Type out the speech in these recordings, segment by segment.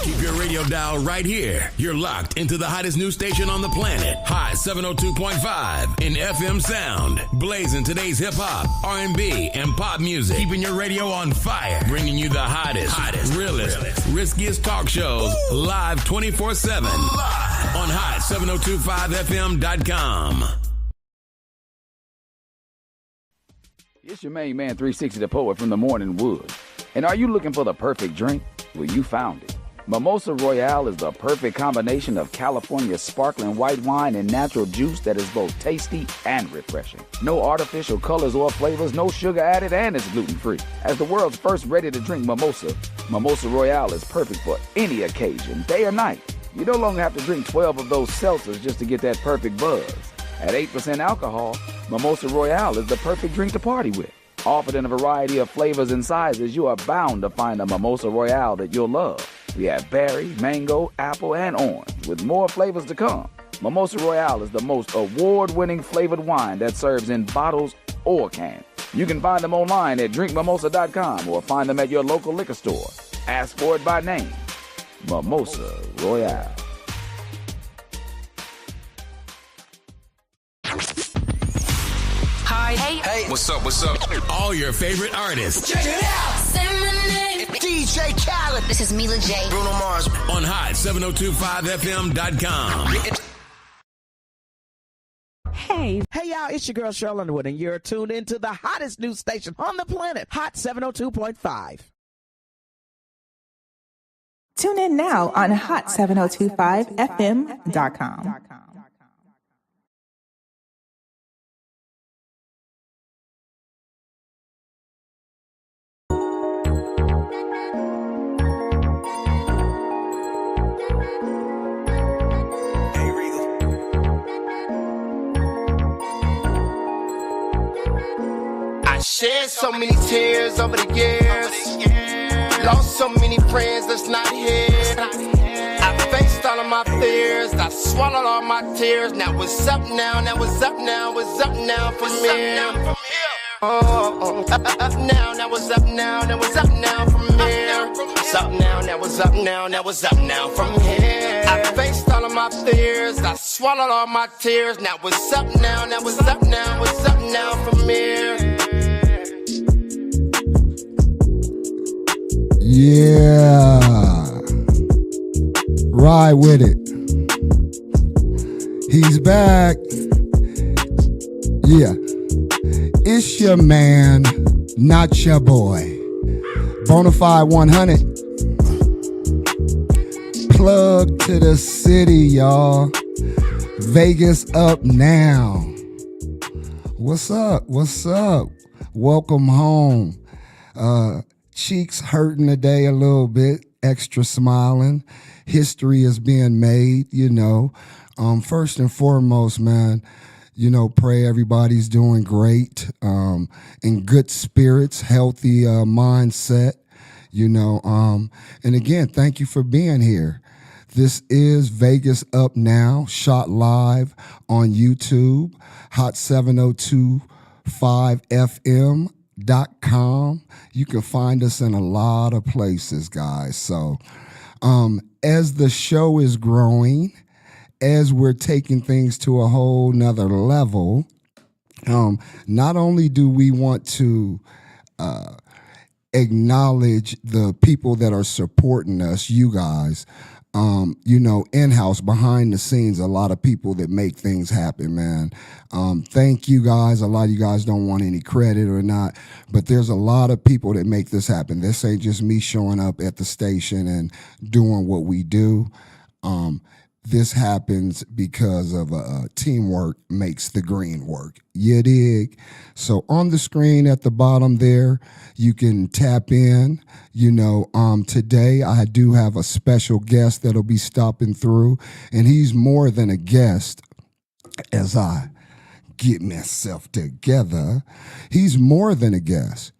Keep your radio dial right here. You're locked into the hottest news station on the planet. Hot 702.5 in FM sound. Blazing today's hip-hop, R&B, and pop music. Keeping your radio on fire. Bringing you the hottest, realest, riskiest talk shows live 24/7 on hot7025fm.com. It's your main man 360 the Poet from the Morning Wood. And are you looking for the perfect drink? Well, you found it. Mimosa Royale is the perfect combination of California sparkling white wine and natural juice that is both tasty and refreshing. No artificial colors or flavors, no sugar added, and it's gluten-free. As the world's first ready-to-drink mimosa, Mimosa Royale is perfect for any occasion, day or night. You no longer have to drink 12 of those seltzers just to get that perfect buzz. At 8% alcohol, Mimosa Royale is the perfect drink to party with. Offered in a variety of flavors and sizes, you are bound to find a Mimosa Royale that you'll love. We have berry, mango, apple, and orange, with more flavors to come. Mimosa Royale is the most award-winning flavored wine that serves in bottles or cans. You can find them online at drinkmimosa.com or find them at your local liquor store. Ask for it by name. Mimosa Royale. Hi. Hey. What's up? All your favorite artists. Check it out. Say my name. DJ Khaled. This is Mila J. Bruno Mars. On hot7025fm.com. Hey, y'all, it's your girl Cheryl Underwood, and you're tuned into the hottest news station on the planet, Hot 702.5. Tune in now on hot7025fm.com. Shed so many tears over the years. Lost so many friends that's not here. I faced all of my fears. I swallowed all my tears. Now what's up now? What's up now from here? Oh, up now what's up now? What's up now from here? What's up now? What's up now? What's up now from here? I faced all of my fears. I swallowed all my tears. Now what's up now? What's up now? What's up now from here? Yeah, ride with it. He's back. Yeah, it's your man, not your boy. BONAFIED100. Plug to the city, y'all. Vegas up now. What's up? Welcome home. Cheeks hurting today a little bit, extra smiling. History is being made, First and foremost, man, pray everybody's doing great, in good spirits, healthy mindset, and again, thank you for being here. This is Vegas Up Now, shot live on YouTube, hot7025fm.com. You can find us in a lot of places, guys. So as the show is growing, as we're taking things to a whole nother level, not only do we want to acknowledge the people that are supporting us, you guys, in-house, behind the scenes, a lot of people that make things happen, man. Thank you guys. A lot of you guys don't want any credit or not, but there's a lot of people that make this happen. This ain't just me showing up at the station and doing what we do. This happens because of teamwork makes the green work. You dig? So on the screen at the bottom there, you can tap in. Today I do have a special guest that'll be stopping through, and he's more than a guest. As I get myself together, he's more than a guest.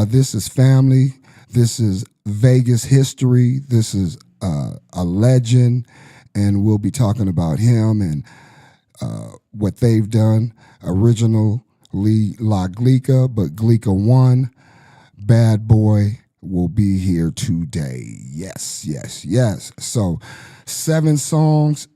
This is family. This is Vegas history. This is a legend. And we'll be talking about him and what they've done. Originally La Glica, but Glica 1, Bad Boy will be here today. Yes, yes, yes. So 7 songs,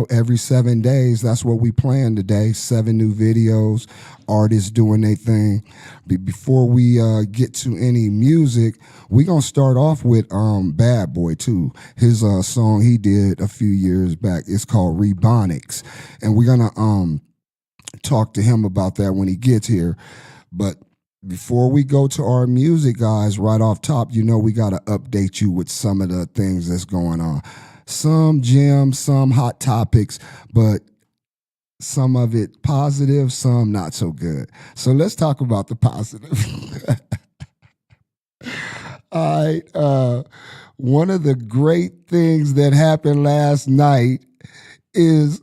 every 7 days. That's what we plan today. 7 new videos, artists doing their thing. Before we get to any music, we're going to start off with Bad Boy, too. His song he did a few years back. It's called Rebonics. And we're going to talk to him about that when he gets here. But before we go to our music, guys, right off top, we got to update you with some of the things that's going on. Some gems, some hot topics, but some of it positive, some not so good. So let's talk about the positive. All right. One of the great things that happened last night is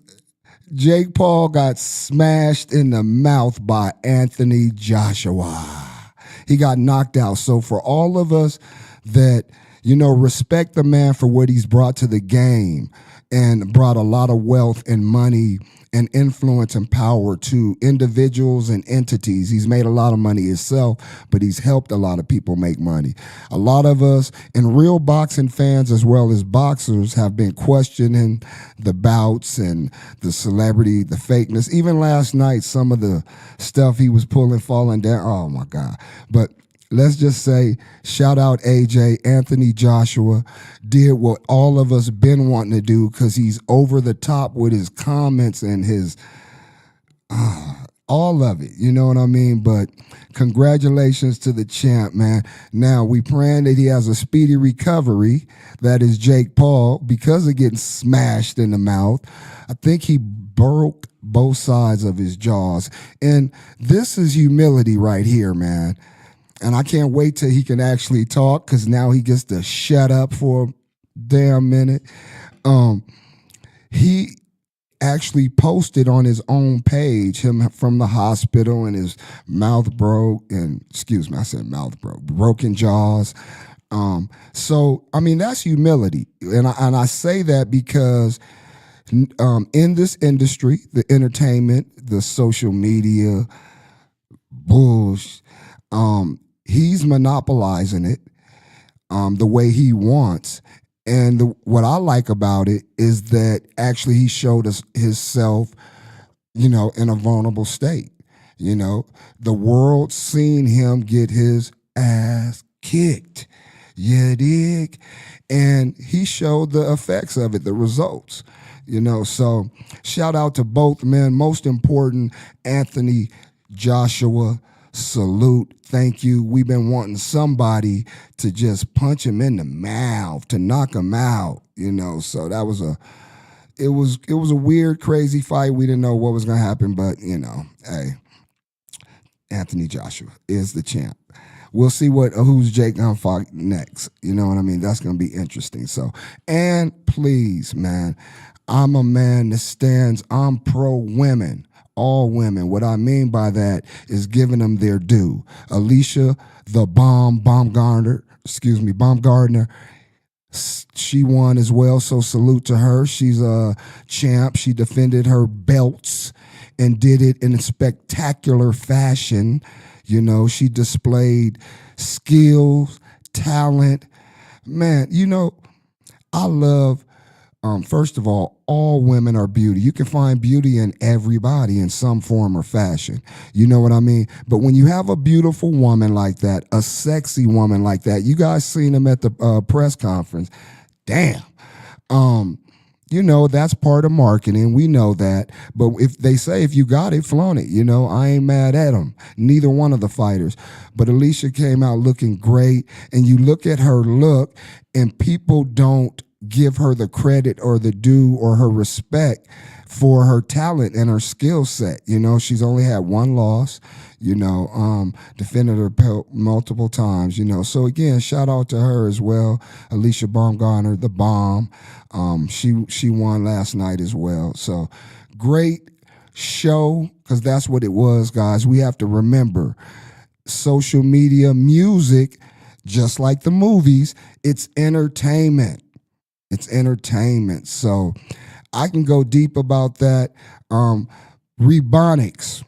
Jake Paul got smashed in the mouth by Anthony Joshua. He got knocked out. So for all of us that, respect the man for what he's brought to the game and brought a lot of wealth and money and influence and power to individuals and entities. He's made a lot of money himself, but he's helped a lot of people make money. A lot of us, and real boxing fans as well as boxers, have been questioning the bouts and the celebrity, the fakeness. Even last night, some of the stuff he was pulling, falling down. Oh, my God. But let's just say, shout out AJ. Anthony Joshua did what all of us been wanting to do because he's over the top with his comments and his, all of it. You know what I mean? But congratulations to the champ, man. Now, we praying that he has a speedy recovery. That is Jake Paul, because of getting smashed in the mouth. I think he broke both sides of his jaws. And this is humility right here, man. And I can't wait till he can actually talk, because now he gets to shut up for a damn minute. He actually posted on his own page him from the hospital and his mouth broke, and excuse me, I said mouth broke, broken jaws. So I mean, that's humility, and I say that because in this industry, the entertainment, the social media, bullshit. He's monopolizing it the way he wants. And what I like about it is that actually he showed us himself, in a vulnerable state. The world seen him get his ass kicked. You dig? And he showed the effects of it, the results. So shout out to both men. Most important, Anthony Joshua. Salute. Thank you. We've been wanting somebody to just punch him in the mouth, to knock him out, So that was it was a weird, crazy fight. We didn't know what was going to happen, but, hey, Anthony Joshua is the champ. We'll see who's Jake going to fight next. You know what I mean? That's going to be interesting. So, and please, man, I'm a man that I'm pro women. All women. What I mean by that is giving them their due. Alicia, the Baumgardner, she won as well, so salute to her. She's a champ. She defended her belts and did it in a spectacular fashion. She displayed skills, talent. Man, I love, first of all women are beauty. You can find beauty in everybody in some form or fashion. You know what I mean? But when you have a beautiful woman like that, a sexy woman like that, you guys seen them at the press conference. Damn. That's part of marketing. We know that. But if you got it, flaunt it. I ain't mad at them. Neither one of the fighters. But Alicia came out looking great. And you look at her look, and people don't give her the credit or the due or her respect for her talent and her skill set. She's only had one loss, defended her belt multiple times, So again, shout out to her as well. Alicia Baumgardner, the bomb. She won last night as well. So great show, because that's what it was, guys. We have to remember, social media, music, just like the movies, it's entertainment. It's entertainment. So I can go deep about that. Rebonics.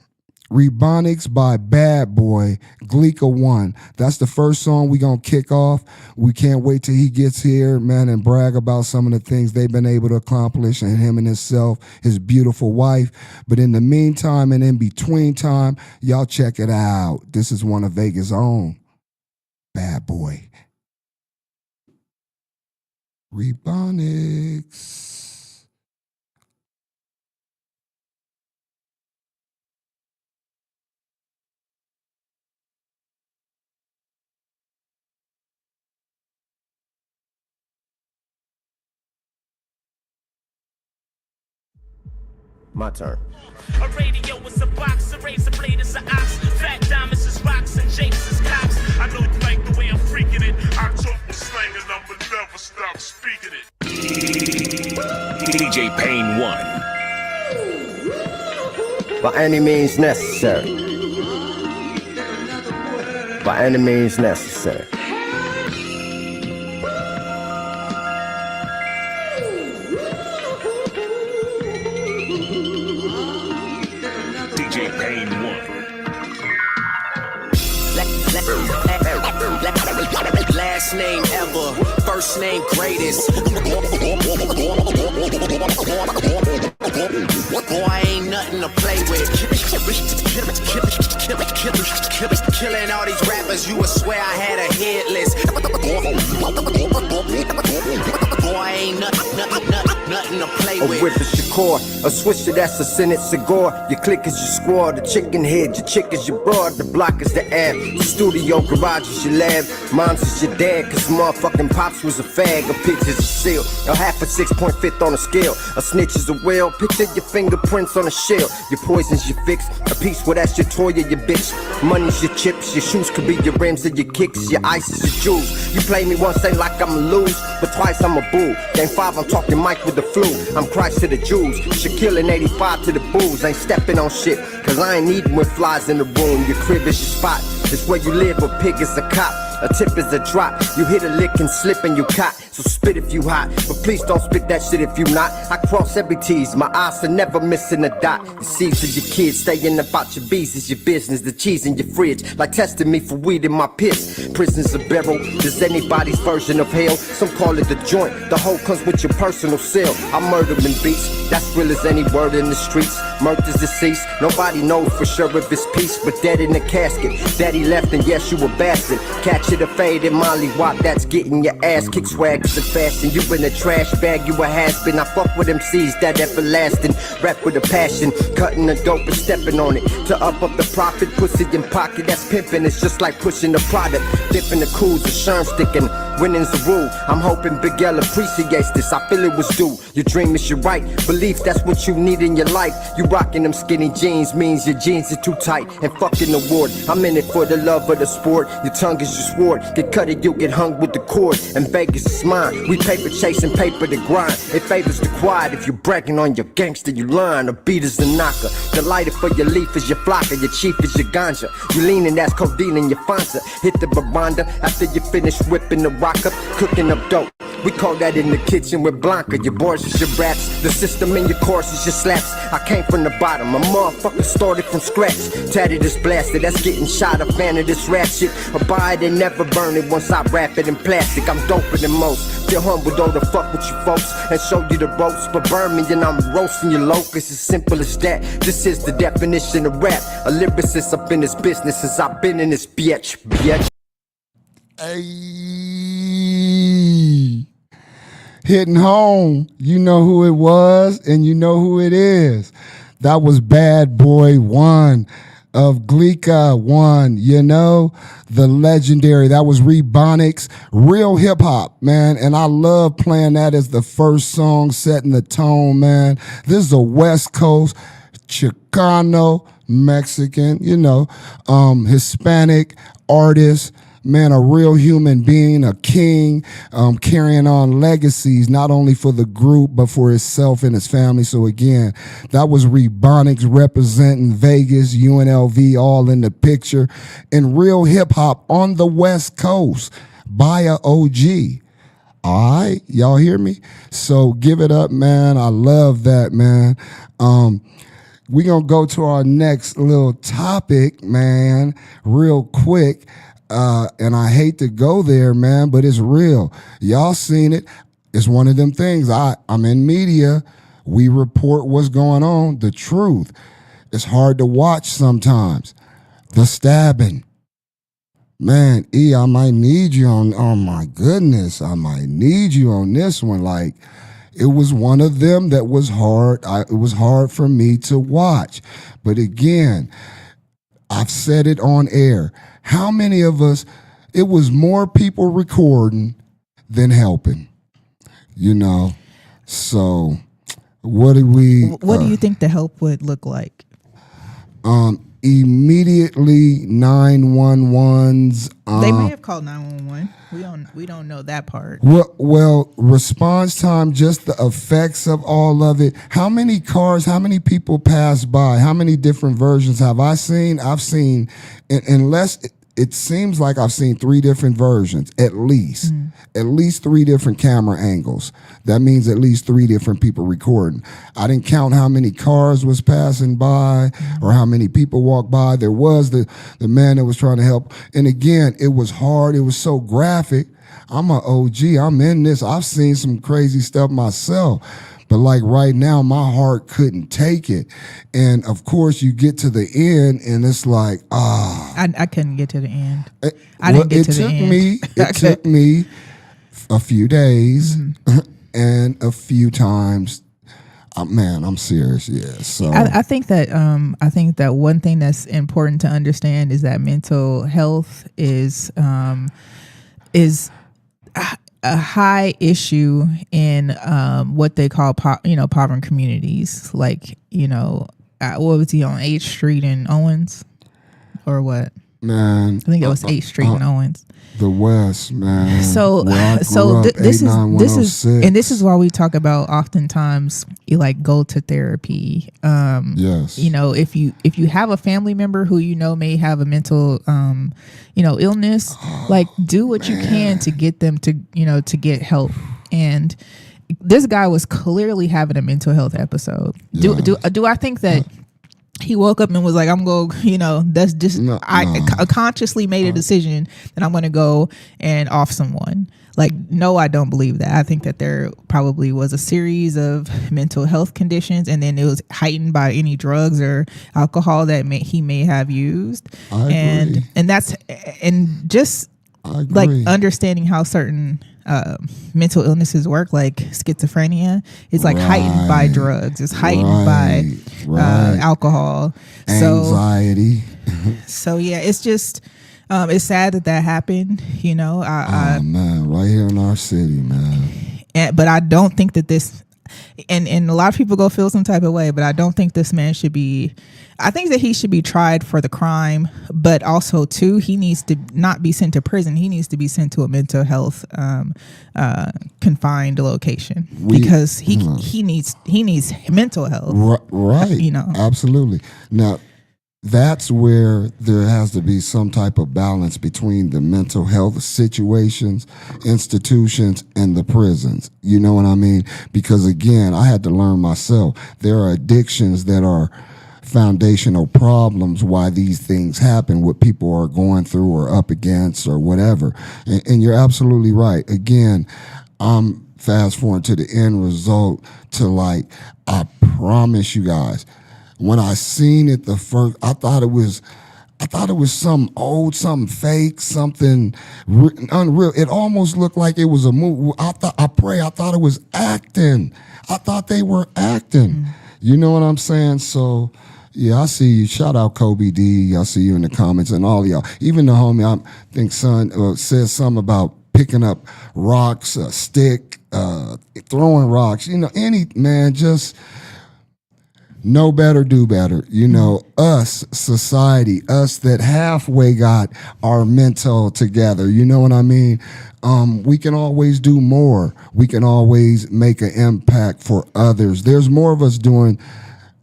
Rebonics by Bad Boy, Gleeka 1. That's the first song we gonna kick off. We can't wait till he gets here, man, and brag about some of the things they've been able to accomplish, and him and himself, his beautiful wife. But in the meantime and in between time, y'all check it out. This is one of Vegas' own, Bad Boy. Rebonics. My turn. A radio is a box, a razor blade is an ox, fat diamonds is rocks and jakes is cops. I know you like the way I'm freaking it. I talk with slang and I'ma never stop speaking it. DJ Payne 1. By any means necessary. By any means necessary. DJ Payne 1. Last name ever, first name greatest. Boy, I ain't nothing to play with. Killing all these rappers, you would swear I had a hit list. Boy, I ain't nothing to play with. A whip is your core, a switcher that's a Senate cigar. Your click is your squad, the chicken head, your chick is your broad, the block is the app, the studio garage is your lab, mom's is your dad, cause motherfucking pops was a fag, a pitch is a seal, a half a 6.5 on a scale, a snitch is a whale, picture your fingerprints on a shell, your poison's your fix, a piece, well that's your toy or your bitch, money's your chips, your shoes could be your rims or your kicks, your ice is your jewels, you play me once ain't like I'ma lose, but twice I'm a bull, game 5 I'm talking Mike with the flu, I'm Christ to the Jews, Shaquille in 85 to the Bulls, ain't stepping on shit, cause I ain't eating with flies in the room, your crib is your spot, it's where you live, a pig is a cop, a tip is a drop, you hit a lick and slip and you caught, so spit if you hot, but please don't spit that shit if you not, I cross every T's, my eyes are never missing a dot, the seeds of your kids, staying about your bees is your business, the cheese in your fridge, like testing me for weed in my piss, prison's a barrel, just anybody's version of hell, some call it the joint, the whole comes with your personal cell, I murder them beats, that's real as any word in the streets, murder's deceased, nobody knows for sure if it's peace, but dead in the casket, daddy left and yes you a bastard, catch it a fade in Molly Wop, that's getting your ass kicked, swag is a fashion, you in a trash bag, you a has-been, I fuck with MCs that everlasting, rap with a passion, cutting the dope and stepping on it, to up the profit, pussy in pocket, that's pimping, it's just like pushing the product, dipping the cools, the sherm sticking, winning's the rule, I'm hoping Big L appreciates this, I feel it was due, your dream is your right, belief that's what you need in your life, you rocking them skinny jeans, means your jeans are too tight, and fucking the ward, I'm in it for the love of the sport, your tongue is your sword, get cut it, you get hung with the cord, and Vegas is mine, we paper chasing paper to grind, it favors the quiet, if you're bragging on your gangster you lying, a beat is the knocker, the lighter for your leaf is your flocker, your chief is your ganja, you leaning that's codeine in your Fonza, hit the babanda, after you finish whipping the rock up, cooking up dope, we call that in the kitchen with Blanca, your bars is your raps, the system in your course is your slaps, I came from the bottom, a motherfucker started from scratch, tatted is blasted, that's getting shot, a fan of this rap shit, a buy it and never burn it once I wrap it in plastic, I'm doper than most, feel humble though to fuck with you folks, and show you the ropes, but burn me and I'm roasting your locust, as simple as that, this is the definition of rap, a lyricist up in this business since I've been in this bitch. Hey, hitting home. You know who it was, and you know who it is. That was Bad Boy 1 of Gleeka 1, you know, the legendary. That was Rebonics, real hip hop, man. And I love playing that as the first song, setting the tone, man. This is a West Coast Chicano, Mexican, you know, Hispanic artist. Man, a real human being, a king, carrying on legacies, not only for the group, but for himself and his family. So again, that was Rebonics representing Vegas, UNLV, all in the picture, and real hip hop on the West Coast by a OG. All right, y'all hear me? So give it up, man. I love that, man. we're going to go to our next little topic, man, real quick. And I hate to go there, man, but it's real. Y'all seen it. It's one of them things. I'm in media. We report what's going on, the truth. It's hard to watch sometimes. The stabbing. Man, I might need you on, oh my goodness, I might need you on this one. Like, it was one of them that was hard. It was hard for me to watch. But again, I've said it on air. How many of us, it was more people recording than helping, you know? So what do you think the help would look like? Immediately 911's. They may have called 911. We don't know that part. Well, response time, just the effects of all of it. How many cars, how many people pass by? How many different versions have I seen? I've seen, unless it seems like I've seen 3 different versions, at least. At least 3 different camera angles. That means at least 3 different people recording. I didn't count how many cars was passing by or how many people walked by. There was the man that was trying to help. And again, it was hard. It was so graphic. I'm an OG. I'm in this. I've seen some crazy stuff myself. But like right now, my heart couldn't take it. And of course, you get to the end and it's like, I couldn't get to the end. I didn't get to the end. It took me a few days and a few times. Man, I'm serious. Yeah. So I think that one thing that's important to understand is that mental health is a high issue in what they call poverty communities. Like, what was he on 8th Street in Owens, or what? Man, I think it was 8th Street in Owens. The West, man. So this is why we talk about oftentimes you like go to therapy. Yes. If you have a family member who may have a mental illness, like do what you can to get them to get help. And this guy was clearly having a mental health episode. Yes. Do I think that he woke up and was like, I'm going, that's just, I consciously made a decision that I'm going to go and off someone. Like, no, I don't believe that. I think that there probably was a series of mental health conditions, and then it was heightened by any drugs or alcohol that he may have used. I agree. And that's, and just like understanding how certain mental illnesses work, like schizophrenia, it's like heightened by drugs, it's heightened by alcohol, anxiety. So yeah, it's just it's sad that happened, man, right here in our city, man. But I don't think that this, and a lot of people go feel some type of way, but I don't think this man should be, I think that he should be tried for the crime, but also too, he needs to not be sent to prison. He needs to be sent to a mental health confined location, because he needs mental health. Right. Absolutely. Now, that's where there has to be some type of balance between the mental health situations, institutions, and the prisons. You know what I mean? Because again, I had to learn myself. There are addictions that are foundational problems why these things happen, what people are going through or up against or whatever. And you're absolutely right. Again, I'm fast forward to the end result to like, I promise you guys, when I seen it the first, I thought it was something old, something fake, something unreal. It almost looked like it was a movie. I thought it was acting. I thought they were acting. You know what I'm saying? So, yeah, I see you. Shout out Kobe D. I see you in the comments and all y'all. Even the homie, I think son says something about picking up rocks, a stick, throwing rocks. Any man, just know better, do better. Us, society, us that halfway got our mental together. You know what I mean? We can always do more. We can always make an impact for others. There's more of us doing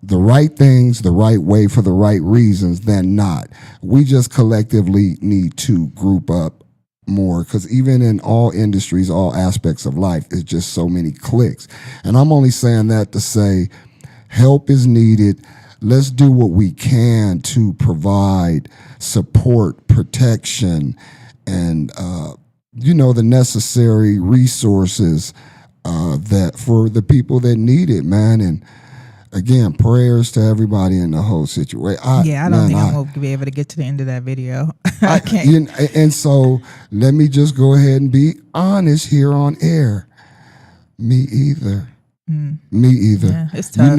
the right things the right way for the right reasons than not. We just collectively need to group up more, because even in all industries, all aspects of life, it's just so many cliques. And I'm only saying that to say help is needed. let's do what we can to provide support, protection, and the necessary resources that for the people that need it, man. And again, prayers to everybody in the whole situation. I don't think I'm going to be able to get to the end of that video. I can't. And so let me just go ahead and be honest here on air. Me either. Me either. Yeah, it's tough.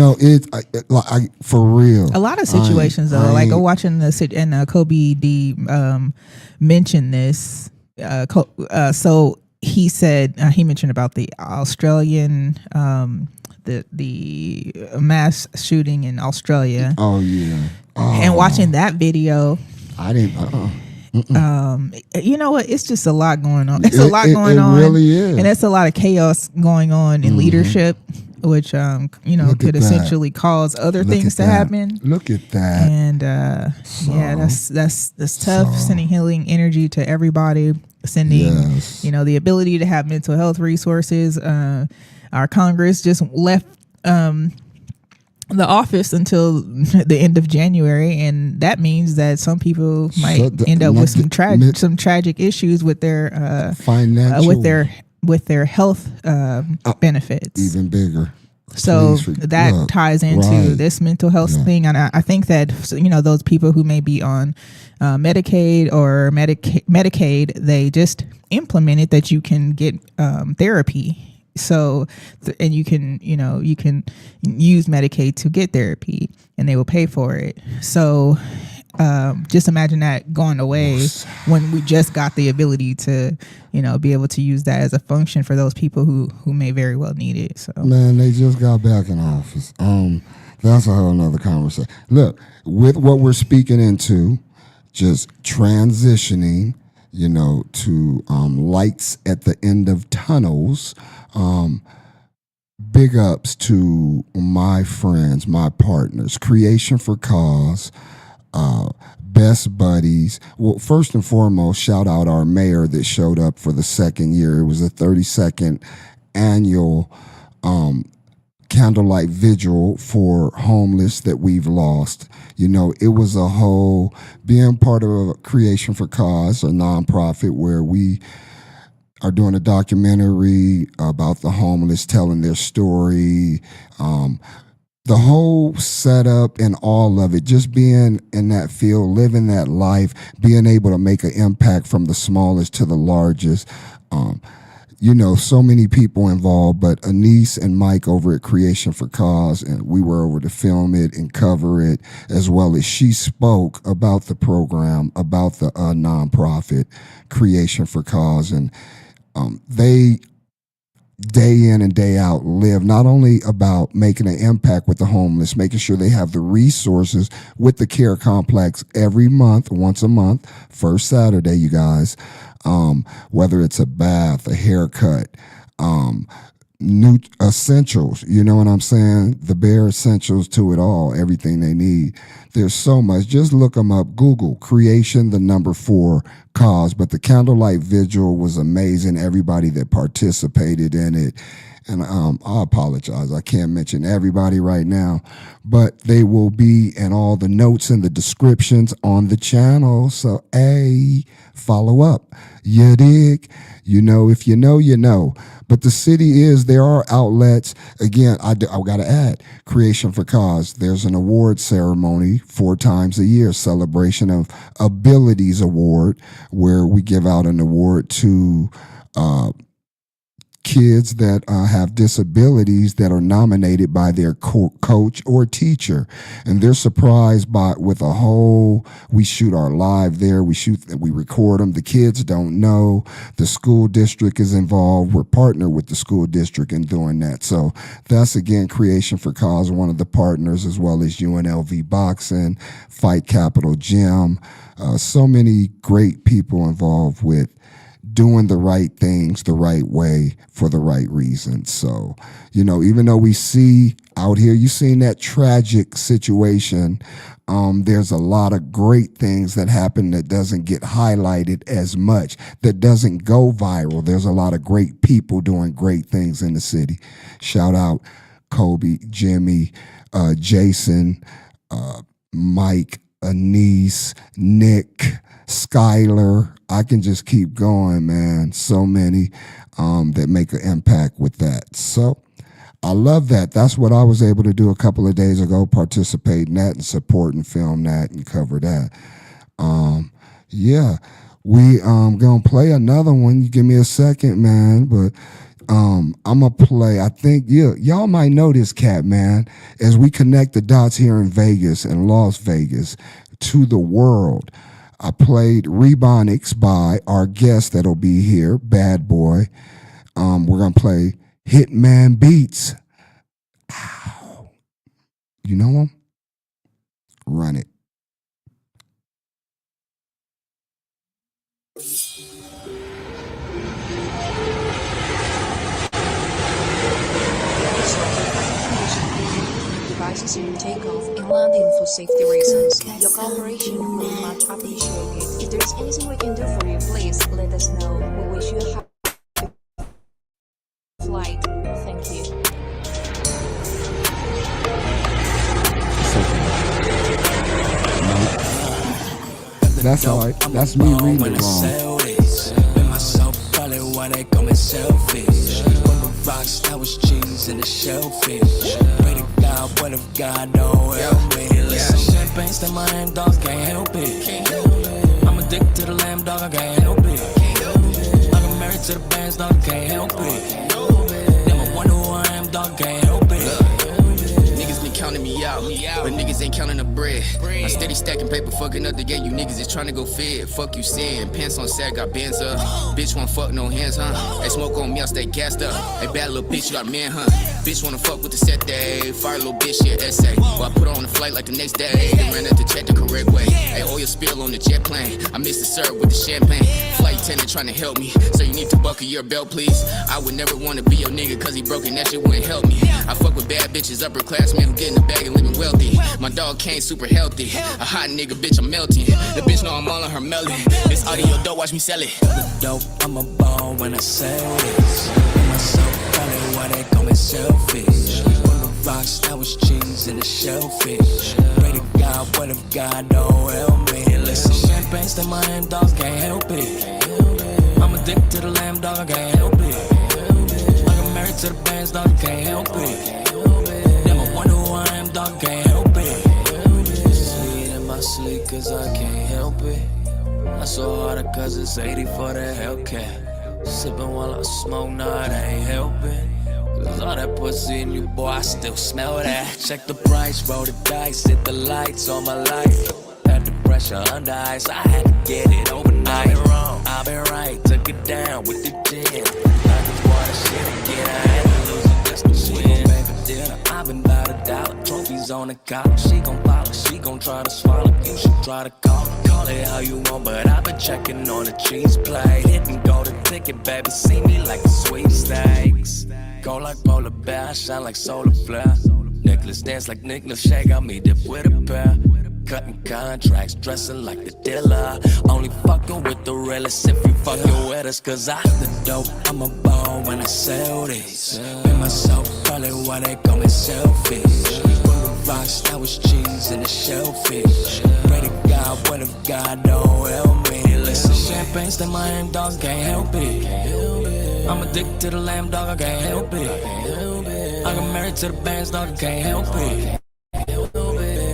For real. A lot of situations, though, like watching and Kobe D mentioned this. So he said he mentioned about the Australian the mass shooting in Australia. Oh yeah. And watching that video, I didn't. you know what? It's just a lot going on. It's a lot going on. It really is, and it's a lot of chaos going on in leadership, which could essentially cause other things to happen. Look at that. And that's tough. Sending healing energy to everybody. Sending the ability to have mental health resources. Our Congress just left the office until the end of January, and that means that some people might end up with some tragic issues with their financial with their health benefits. Even bigger. So that ties into this mental health thing, and I think that those people who may be on Medicaid or Medicaid, they just implemented that you can get therapy. So, and you can use Medicaid to get therapy, and they will pay for it. So, just imagine that going away when we just got the ability to, be able to use that as a function for those people who may very well need it. So, man, they just got back in office. That's a whole nother conversation. Look, with what we're speaking into, just transitioning, to lights at the end of tunnels. Big ups to my friends, my partners, Creation for Cause, best buddies. Well, first and foremost, shout out our mayor that showed up for the second year. It was a 32nd annual candlelight vigil for homeless that we've lost. It was a whole being part of a Creation for Cause, a nonprofit where we are doing a documentary about the homeless, telling their story, the whole setup and all of it, just being in that field, living that life, being able to make an impact from the smallest to the largest. So many people involved, but Anise and Mike over at Creation for Cause, and we were over to film it and cover it, as well as she spoke about the program, about the nonprofit Creation for Cause, and they day in and day out live not only about making an impact with the homeless, making sure they have the resources with the care complex every month, once a month, first Saturday, you guys, whether it's a bath, a haircut, new essentials, you know what I'm saying? The bare essentials to it all, everything they need. There's so much. Just look them up. Google Creation, the number 4 Cause. But the candlelight vigil was amazing. Everybody that participated in it. And I apologize. I can't mention everybody right now. But they will be in all the notes and the descriptions on the channel. So, follow up. You dig? If you know, you know. But the city there are outlets. Again, I got to add, Creation for Cause. There's an award ceremony 4 times a year, Celebration of Abilities Award, where we give out an award to kids that have disabilities that are nominated by their coach or teacher, and they're surprised with a whole. We shoot our live there. We record them. The kids don't know. The school district is involved. We're partnered with the school district in doing that. So that's again Creation for Cause, one of the partners, as well as UNLV Boxing, Fight Capital Gym. So many great people involved with doing the right things the right way for the right reasons. So, even though we see out here, you've seen that tragic situation, there's a lot of great things that happen that doesn't get highlighted as much, that doesn't go viral. There's a lot of great people doing great things in the city. Shout out Kobe, Jimmy, Jason, Mike, Anise, Nick, Skylar. I can just keep going, man. So many that make an impact with that. So I love that. That's what I was able to do a couple of days ago, participate in that and support and film that and cover that. Yeah, we gonna play another one. You give me a second, man, but I'm gonna play. I think y'all might know this cat, man. As we connect the dots here in Vegas and Las Vegas to the world, I played Rebonics by our guest that'll be here, Bad Boy. We're gonna play Hitman Beats. Ow. You know him? Run it. Devices in takeoff and landing for safety reasons. Your cooperation will be much appreciated. If there's anything we can do for you, please let us know. We wish you a happy flight. Thank you. That's all right. That's me reading it wrong. Why they call me selfish? When the rocks, that was cheese and the shellfish. Pray to God, what if God don't help me? Listen, champagne's to my hand, dog, can't help it. I'm addicted to the lamb, dog, I can't help it. I'm married to the bands, dog, I can't help it. Them I wonder who I am, dog, can't help it. Niggas been counting me out, but niggas ain't counting the bread. I'm steady stacking paper, fucking up the game. You niggas is trying to go fed. Fuck you saying, pants on sag, got bands up. Bitch wanna fuck, no hands, huh? They smoke on me, I stay gassed up. Hey, bad little bitch, you got man, huh? Bitch wanna fuck with the set day. Fire little bitch, yeah, essay. Well, I put her on the flight like the next day. Then ran up to check the correct way. Hey, oil spill on the jet plane. I missed the syrup with the champagne. Flight attendant trying to help me, so you need to buckle your belt, please. I would never wanna be your nigga, cause he broken, that shit wouldn't help me. I fuck with bad bitches, upperclassmen who get in the bag and living wealthy. My dog Kane super healthy. A hot nigga, bitch, I'm melting. The bitch know I'm all on her melon. This audio dope, watch me sell it. The dope, I'm a ball when I sell this. In myself, probably why they call me selfish. When the rocks, that was cheese and the shellfish. Pray to God, what if God don't help me? Listen, champagne's to my hand, dog, can't help it. I'm addicted to the lamb, dog, I can't help it. I'm married to the bands, dog, can't help it. Them I wonder who I am, dog, can't help it. Sweet in my sleep, cause I can't help it. I so hard cause it's 80 for the Hellcat. Sippin' while I smoke, nah, it ain't helping. Cause all that pussy in you, boy, I still smell that. Check the price, roll the dice, hit the lights on my life. Had the pressure under ice, I had to get it overnight. I've been wrong, I've been right, took it down with the gin. I just wanna shit again, I had to lose it just to win. Dinner, I've been about $1, trophies on the couch. She gon' follow, she gon' try to swallow. You should try to call it how you want, but I've been checking on the cheese plate. Hit and go to ticket, baby, see me like the sweepstakes. Go like polar bear, I shine like solar flare. Necklace dance like Nicholas Shea, got me dip with a pair. Cutting contracts, dressing like the dealer. Only fucking with the realest if you fucking with us. Cause I the dope, I'm a ball when I sell this. Be myself, probably why they call me selfish. From the rocks, that was cheese and the shellfish. Pray to God, what if God don't help me? Listen, champagne's to my hand, dog, can't help it. I'm addicted to the lamb, dog, I can't help it. I got married to the bands, dog, I can't help it.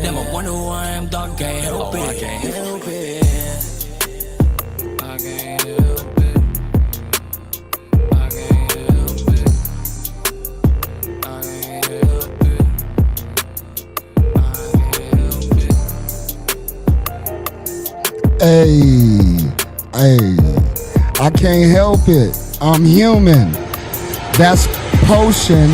Them I wonder who I am, dog, can't help it. I can't help it. I can't help it. I can't help it. I can't help it. I can't help it. Hey, I can't help it. I'm human. That's Potion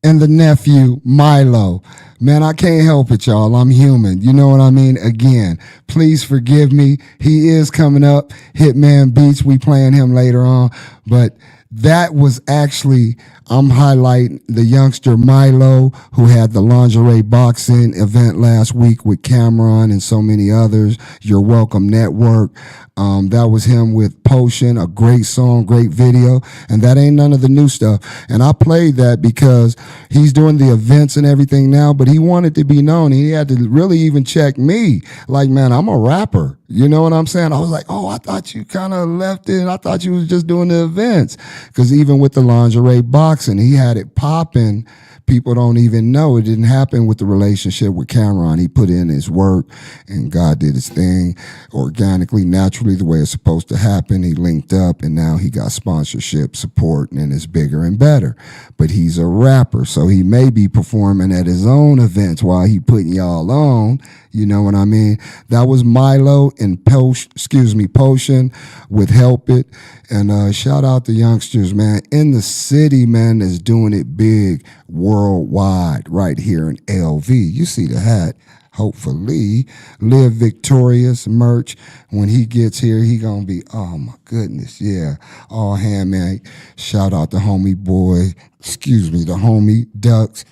and the nephew, Milo. Man, I can't help it, y'all. I'm human. You know what I mean? Again, please forgive me. He is coming up. Hitman Beats. We playing him later on. But that was actually, I'm highlighting the youngster Milo, who had the lingerie boxing event last week with Cameron and so many others. Your Welcome Network. That was him with Potion, a great song, great video. And that ain't none of the new stuff. And I played that because he's doing the events and everything now, but he wanted to be known. He had to really even check me. Like, man, I'm a rapper. You know what I'm saying? I was like, oh, I thought you kind of left it. I thought you was just doing the events. Because even with the lingerie boxing, he had it popping. People don't even know. It didn't happen with the relationship with Cameron. He put in his work, and God did his thing organically, naturally, the way it's supposed to happen. He linked up, and now he got sponsorship support, and it's bigger and better. But he's a rapper, so he may be performing at his own events while he putting y'all on. You know what I mean? That was Milo and Potion with Help It. And shout out the youngsters, man, in the city, man, that's doing it big worldwide right here in LV. You see the hat. Hopefully, Live Victorious merch. When he gets here, he gonna be, oh my goodness, yeah. All handmade. Shout out the homie boy, the homie Ducks,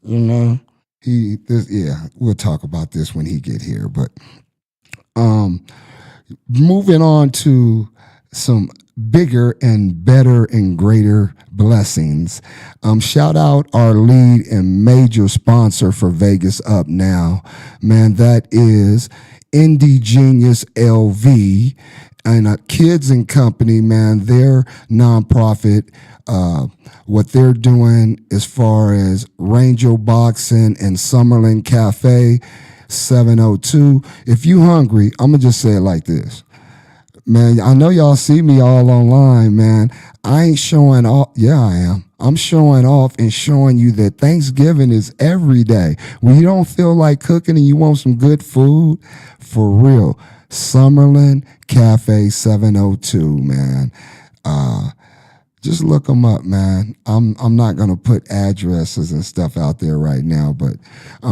you know. We'll talk about this when he get here. But moving on to some bigger and better and greater blessings. Shout out our lead and major sponsor for Vegas Up Now. Man, that is Indie Genius LV and Kids and Company, man, their nonprofit. What they're doing as far as Ranger Boxing and Summerlin Cafe 702. If you hungry, I'm going to just say it like this. Man, I know y'all see me all online, man. I ain't showing off. Yeah, I am. I'm showing off and showing you that Thanksgiving is every day. When you don't feel like cooking and you want some good food, for real, Summerlin Cafe 702, man. Just look them up, man. I'm not gonna put addresses and stuff out there right now, but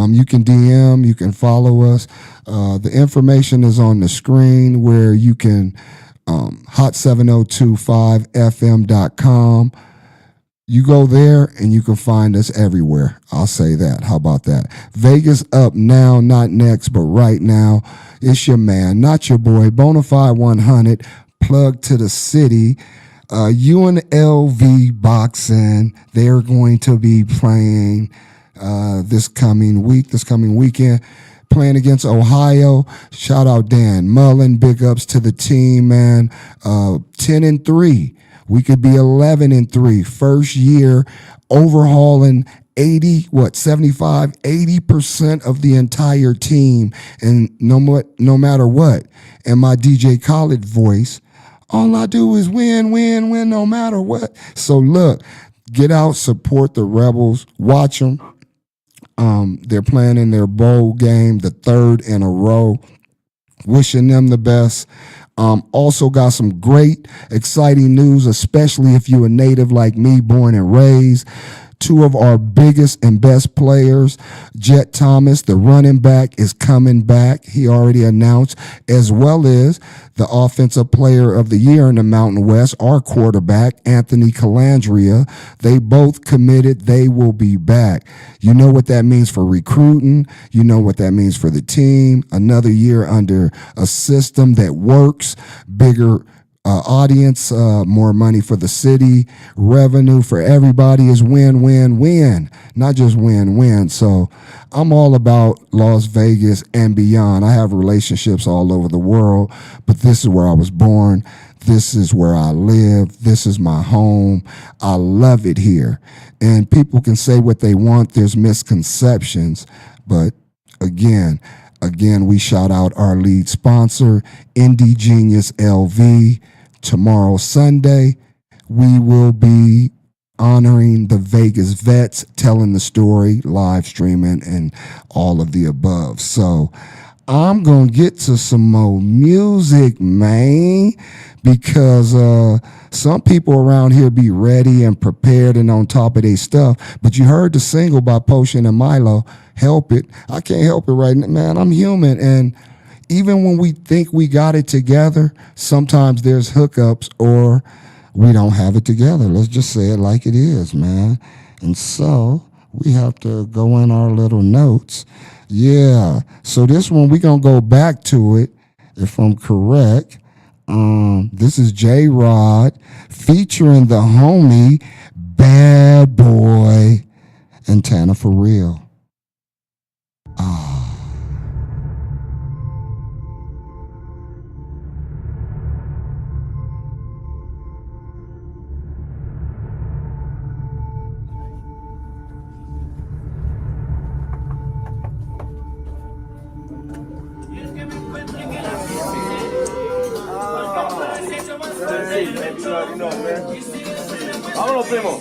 you can DM, you can follow us. The information is on the screen where you can hot7025fm.com. You go there and you can find us everywhere. I'll say that. How about that? Vegas Up Now, not next, but right now. It's your man, not your boy, BONAFIED100, plug to the city. UNLV Boxing, they're going to be playing this coming weekend, playing against Ohio. Shout out Dan Mullen, big ups to the team, man. 10-3. We could be 11-3. First year overhauling 80% of the entire team. And no matter what, and my DJ Khaled voice, all I do is win, no matter what. So look, get out, support the Rebels, watch them. They're playing in their bowl game, the third in a row. Wishing them the best. Also got some great, exciting news, especially if you're a native like me, born and raised. Two of our biggest and best players, Jet Thomas, the running back, is coming back. He already announced, as well as the offensive player of the year in the Mountain West, our quarterback, Anthony Calandria. They both committed. They will be back. You know what that means for recruiting. You know what that means for the team. Another year under a system that works, bigger audience, more money for the city, revenue for everybody is win, not just win. So I'm all about Las Vegas and beyond. I have relationships all over the world, but this is where I was born. This is where I live. This is my home. I love it here. And people can say what they want. There's misconceptions, but again, we shout out our lead sponsor, Indie Genius LV. Tomorrow, Sunday, we will be honoring the Vegas vets, telling the story, live streaming, and all of the above. So I'm going to get to some more music, man, because some people around here be ready and prepared and on top of their stuff. But you heard the single by Potion and Milo, Help It. I can't help it right now, man. I'm human, and even when we think we got it together, sometimes there's hookups or we don't have it together. Let's just say it like it is, man. And so we have to go in our little notes. Yeah. So this one, we're going to go back to it, if I'm correct. This is J-Rod featuring the homie Bad Boy and Tana For Real. Vámonos, primo.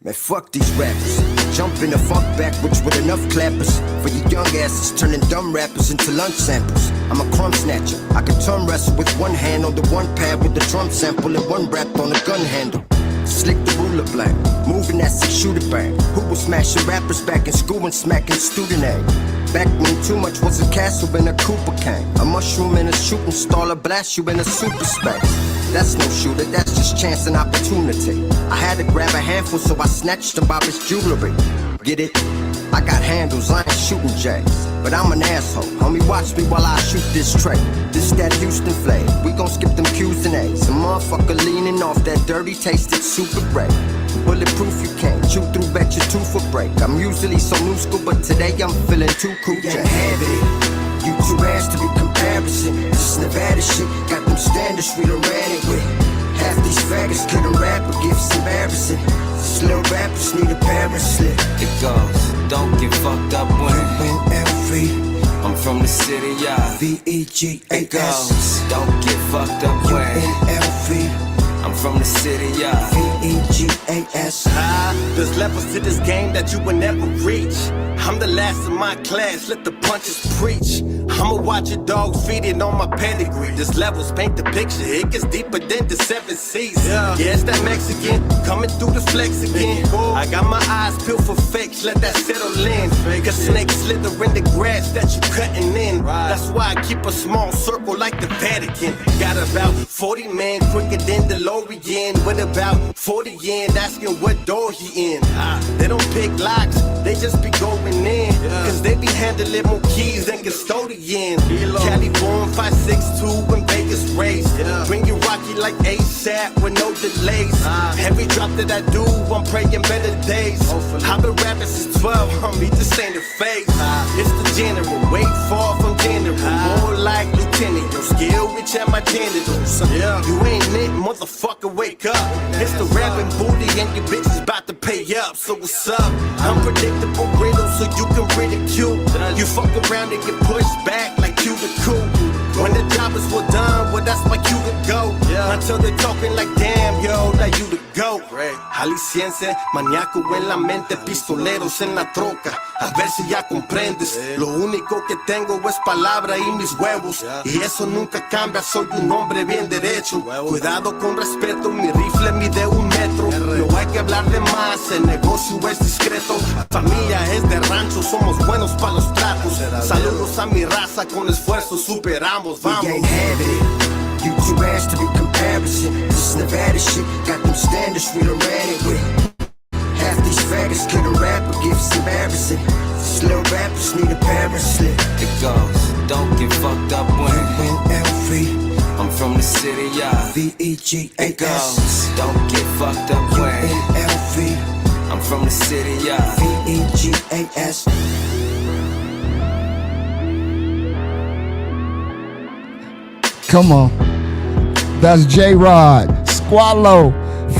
Man, fuck these rappers. Jump in the funk backwards with enough clappers. For you young asses turning dumb rappers into lunch samples. I'm a crumb snatcher. I can turn wrestle with one hand on the one pad with the drum sample and one rap on the gun handle. Slick the ruler blank, moving that 6-shooter bang. Who was smashing rappers back in school and smacking student aid? Back when too much was a castle and a Cooper came. A mushroom in a shooting star, a blast you in a super space. That's no shooter, that's just chance and opportunity. I had to grab a handful, so I snatched him by his jewelry. Get it? I got handles, I ain't shooting J's. But I'm an asshole, homie, watch me while I shoot this tray. This that Houston flag, we gon' skip them Q's and A's. A motherfucker leaning off that dirty tasted super break. Bulletproof you can't chew through, bet your tooth will break. I'm usually so new school, but today I'm feeling too cool. You have it. You too ass to be comparison. This Nevada shit got them standards we done ran it with. Half these faggots couldn't rap, but gifts embarrassing. These little rappers need a parent slip. It goes, don't get fucked up when I'm from the city, yeah. V-E-G-A-S. It goes, don't get fucked up when I'm from the city, yeah. V-E-G-A-S. There's levels to this game that you will never reach. I'm the last of my class, let the punches preach. I'ma watch your dogs feeding on my pedigree. This levels paint the picture, it gets deeper than the 7 seas. Yeah, it's that Mexican, coming through the flex again. I got my eyes peeled for fakes, let that settle in. Cause snakes slither in the grass that you cutting in. That's why I keep a small circle like the Vatican. Got about 40 men quicker than DeLorean. With about 40 in, asking what door he in. They don't pick locks, they just be going in. Cause they be handling more keys than custodian. Cali born 5'6" when Vegas raised. Bring you Rocky like ASAP with no delays. Every drop that I do, I'm praying better days. I've been rapping since 12, homie, this ain't a phase. It's the general, way far from general. More like lieutenant, your skill reach at my genitals. You ain't it, motherfucker, wake up. It's the rapping booty and your bitches about to pay up. So what's up? Unpredictable riddle so you can ridicule. You fuck around and get pushed back like you the cool. When the job is well done, well that's my cue to go. Until they're talking like damn, yo, now you the go. Jalisciense, maníaco en la mente, pistoleros en la troca. A ver si ya comprendes. Lo único que tengo es palabra y mis huevos. Y eso nunca cambia, soy un hombre bien derecho. Cuidado con respeto, mi rifle mide 1 metro. No hay que hablar de más, el negocio es discreto. Familia es de rancho, somos buenos pa' los tratos. Saludos a mi raza, con esfuerzo superamos, vamos. We ain't having it. You too ass to be comparison. This Nevada shit got them standards we done ran it with. Half these faggots couldn't rap, but gifts embarrassing. These little rappers need a parent slip. It goes, don't get fucked up when I'm from the city, yeah. V-E-G-A-S. It goes, don't get fucked up when I'm from the city, yeah. V-E-G-A-S. Come on. That's J-Rod, Squallow,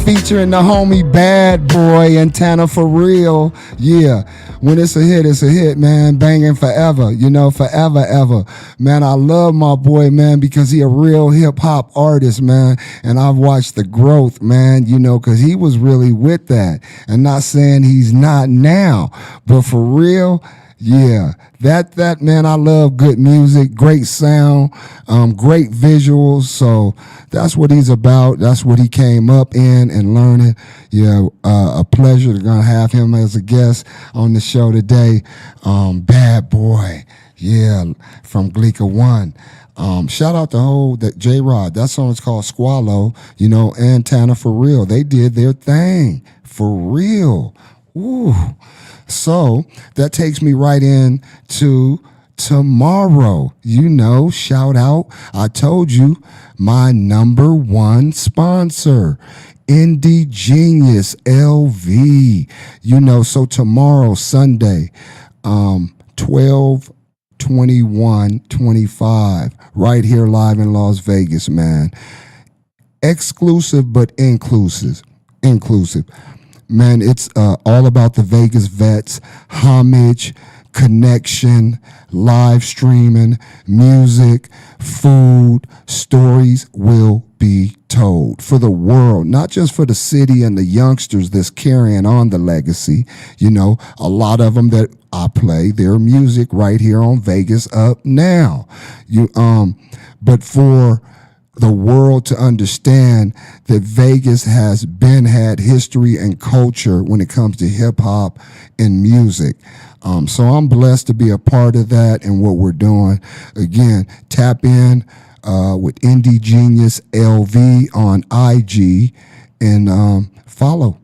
featuring the homie Bad Boy and Tana for real. Yeah, when it's a hit, man. Banging forever, forever, ever. Man, I love my boy, man, because he a real hip hop artist, man. And I've watched the growth, man, because he was really with that. And not saying he's not now, but for real, yeah, that man, I love good music, great sound, great visuals. So that's what he's about. That's what he came up in and learning. Yeah, a pleasure to gonna have him as a guest on the show today. Bad Boy, yeah, from Gleeka One. Shout out to that J Rod. That song's called Squallow, and Tana for real. They did their thing for real. Ooh. So that takes me right in to tomorrow. Shout out. I told you my number one sponsor, Indie Genius LV. So tomorrow, Sunday, 12/21/25, right here live in Las Vegas, man. Exclusive but inclusive. Man, it's all about the Vegas vets, homage, connection, live streaming, music, food, stories will be told for the world, not just for the city and the youngsters that's carrying on the legacy. A lot of them that I play their music right here on Vegas Up Now. But for the world to understand that Vegas has had history and culture when it comes to hip hop and music. So I'm blessed to be a part of that and what we're doing. Again, tap in with Indie Genius LV on IG and follow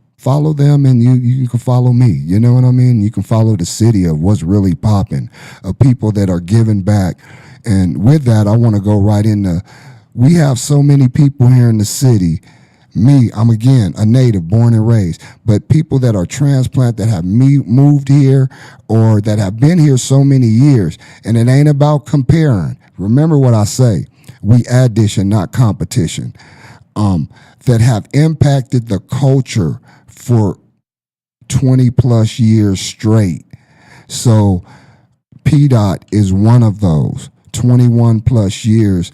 them, and you can follow me. You know what I mean? You can follow the city of what's really popping, of people that are giving back. And with that, I want to go right into. We have so many people here in the city. Me, I'm again a native, born and raised, but people that are transplant that have moved here or that have been here so many years, and it ain't about comparing. Remember what I say. We addition, not competition. That have impacted the culture for 20 plus years straight. So P. Dot is one of those. 21 plus years.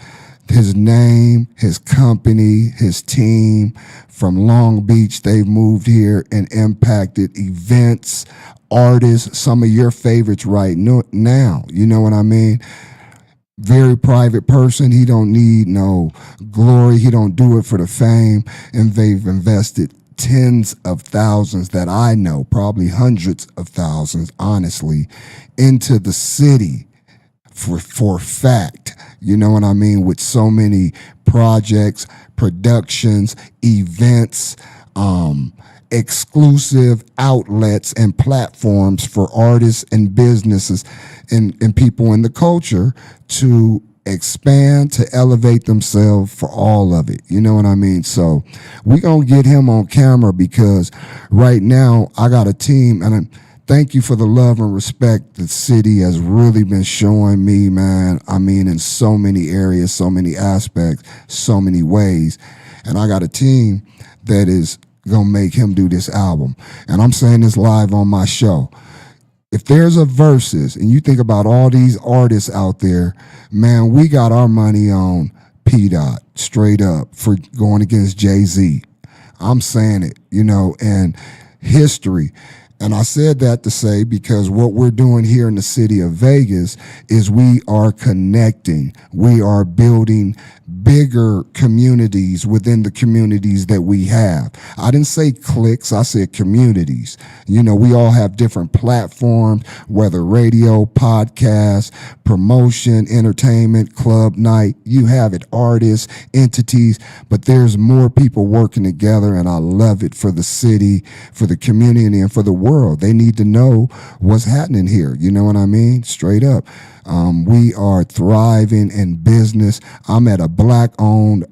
His name, his company, his team from Long Beach, they've moved here and impacted events, artists, some of your favorites right now. You know what I mean? Very private person. He don't need no glory. He don't do it for the fame. And they've invested tens of thousands that I know, probably hundreds of thousands, honestly, into the city for fact. You know what I mean? With so many projects, productions, events, exclusive outlets and platforms for artists and businesses and people in the culture to expand, to elevate themselves for all of it. You know what I mean? So we're going to get him on camera because right now I got a team, and thank you for the love and respect the city has really been showing me, man. I mean, in so many areas, so many aspects, so many ways. And I got a team that is going to make him do this album. And I'm saying this live on my show. If there's a versus, and you think about all these artists out there, man, we got our money on P. Dot, straight up, for going against Jay-Z. I'm saying it, and history. And I said that to say because what we're doing here in the city of Vegas is we are connecting. We are building bigger communities within the communities that we have. I didn't say cliques, I said communities. We all have different platforms, whether radio, podcast, promotion, entertainment, club night, you have it, artists, entities, but there's more people working together, and I love it for the city, for the community, and for the world. They need to know what's happening here. You know what I mean? Straight up. We are thriving in business. I'm at a black-owned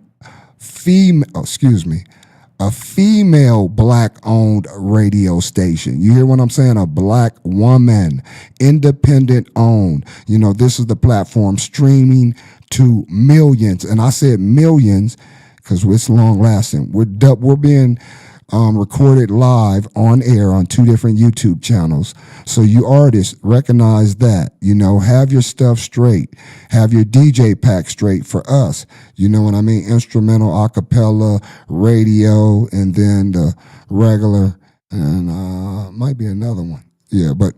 a female black-owned radio station. You hear what I'm saying? A black woman, independent-owned. This is the platform streaming to millions. And I said millions because it's long lasting. We're being recorded live on air on 2 different YouTube channels. So you artists recognize that, have your stuff straight, have your DJ pack straight for us. You know what I mean? Instrumental, acapella, radio, and then the regular, and might be another one. Yeah, but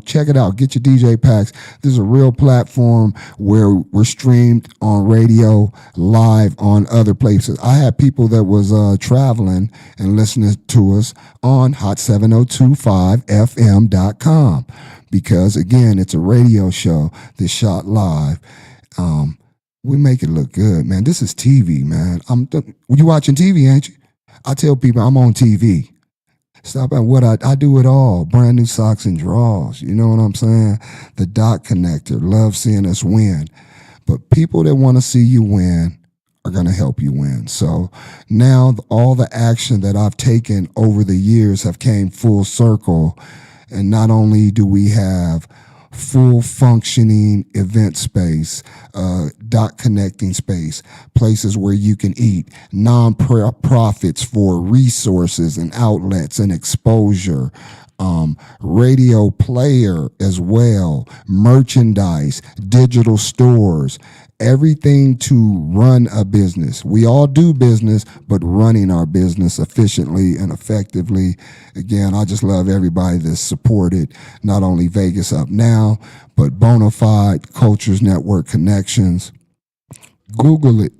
check it out. Get your DJ packs. This is a real platform where we're streamed on radio, live on other places. I had people that was traveling and listening to us on hot7025fm.com because, again, it's a radio show that's shot live. We make it look good, man. This is TV, man. You watching TV, ain't you? I tell people I'm on TV. Stop at what I do it all. Brand new socks and drawers. You know what I'm saying? The dot connector. Love seeing us win. But people that want to see you win are going to help you win. So now all the action that I've taken over the years have came full circle. And not only do we have full functioning event space, dot connecting space, places where you can eat, non-profits for resources and outlets and exposure, radio player as well, merchandise, digital stores, everything to run a business. We all do business, but running our business efficiently and effectively. Again, I just love everybody that's supported not only Vegas Up Now, but Bonafide Cultures Network Connections. Google it.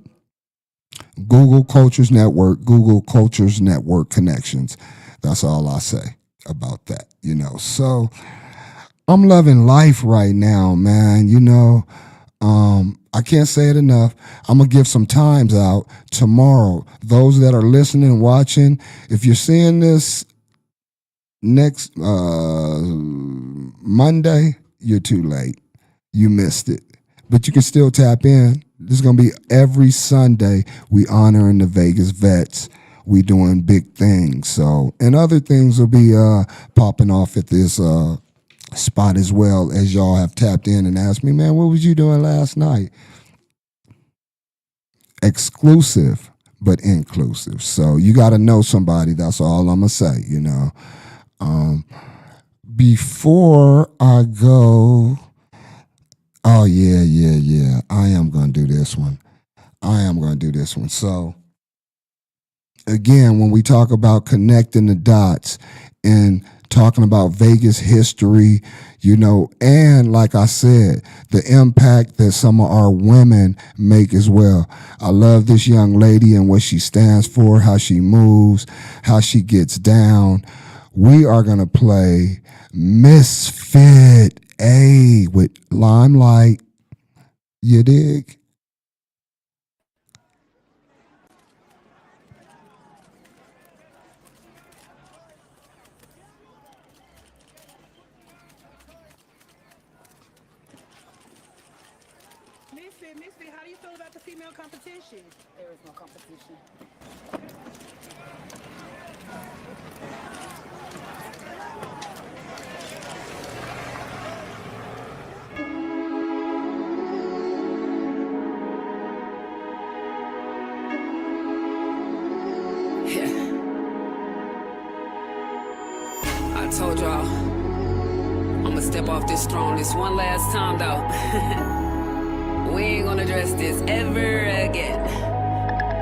Google Cultures Network, Google Cultures Network Connections. That's all I say about that, So I'm loving life right now, man. I can't say it enough. I'm going to give some times out tomorrow. Those that are listening and watching, if you're seeing this next Monday, you're too late. You missed it. But you can still tap in. This is going to be every Sunday. We honoring the Vegas vets. We doing big things. So, and other things will be popping off at this spot as well, as y'all have tapped in and asked me, man, what was you doing last night? Exclusive, but inclusive. So you got to know somebody. That's all I'm going to say, Before I go, oh, yeah. I am going to do this one. So, again, when we talk about connecting the dots and talking about Vegas history, and like I said, the impact that some of our women make as well. I love this young lady and what she stands for, how she moves, how she gets down. We are going to play Misfit A with Limelight. You dig? Misfit, how do you feel about the female competition? There is no competition. I told y'all, I'ma step off this throne this one last time though. We ain't gonna address this ever again.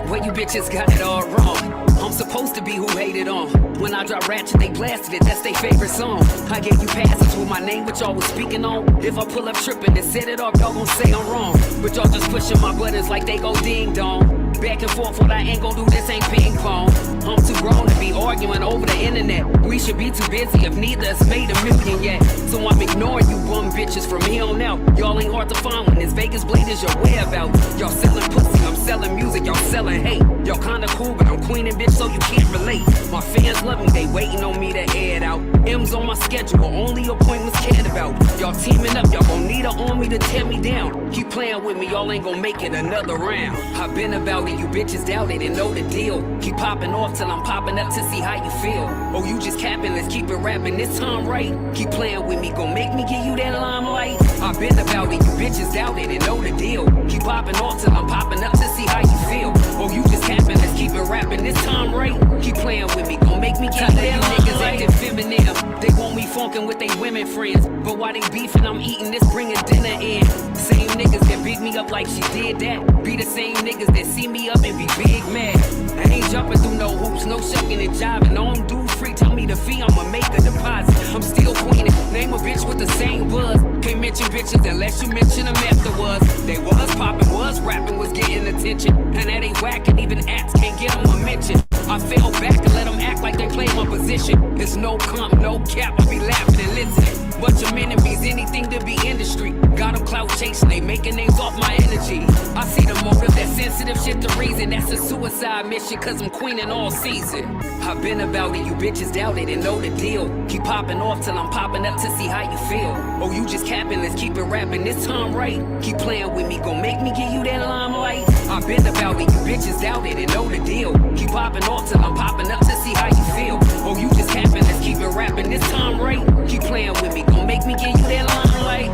Well, you bitches got it all wrong. I'm supposed to be who hated on. When I drop Ratchet, they blasted it, that's their favorite song. I gave you passes with my name, but y'all was speaking on. If I pull up tripping and set it off, y'all gon' say I'm wrong. But y'all just pushing my buttons like they go ding dong. Back and forth, what I ain't gon' do, this ain't ping pong. I'm too grown to be arguing over the internet. We should be too busy if neither has made $1 million yet. So I'm ignoring you bum bitches from here on out. Y'all ain't hard to find when this Vegas blade is your whereabouts. Y'all selling pussy, I'm selling music, y'all selling hate. Y'all kinda cool, but I'm queening bitch, so you can't relate. My fans love me, they waiting on me to air it out. M's on my schedule, only appointments cared about. Y'all teaming up, y'all gon' need an army to tear me down. Keep playing with me, y'all ain't gon' make it another round. I've been about it, you bitches doubt it and know the deal. Keep popping off till I'm popping up to see how you feel. Oh, you just capping, let's keep it rapping this time right. Keep playing with me, gon' make me give you that limelight. I I've been about it, you bitches doubt it and know the deal. Keep popping off till I'm popping up to see how you feel. Oh, you just capping, let's keep it rapping this time, right? Keep playing with me, gon' make me get that niggas acting feminine. They want me funkin' with they women friends, but while they beefing, I'm eating this, bringing dinner in. Same niggas that beat me up like she did that, be the same niggas that see me up and be big mad. I ain't jumping through no hoops, no shucking and jiving. I don't do free, tell me the fee, I'ma make a deposit. I'm still queening, name a bitch with the same buzz. Can't mention bitches unless you mention them afterwards. They was popping, was rapping, was getting attention, and that ain't whack, and even acts can't get them a mention. I fell back and let them act like they play my position. It's no comp, no cap, I be laughing and listening. Bunch of enemies, anything to be industry. Got them clout chasing, they making names off my energy. I see the motive, that sensitive shit the reason. That's a suicide mission, cause I'm queening all season. I've been about it, you bitches doubt it and know the deal. Keep popping off till I'm popping up to see how you feel. Oh, you just capping, let's keep it rapping this time, right? Keep playing with me, gon' make me give you that limelight. I've been about it, you bitches doubt it and know the deal. Keep popping off till I'm popping up to see how you feel. Oh, you just capping, let's keep it rapping this time, right? Keep playing with me, gon' make me give you that limelight.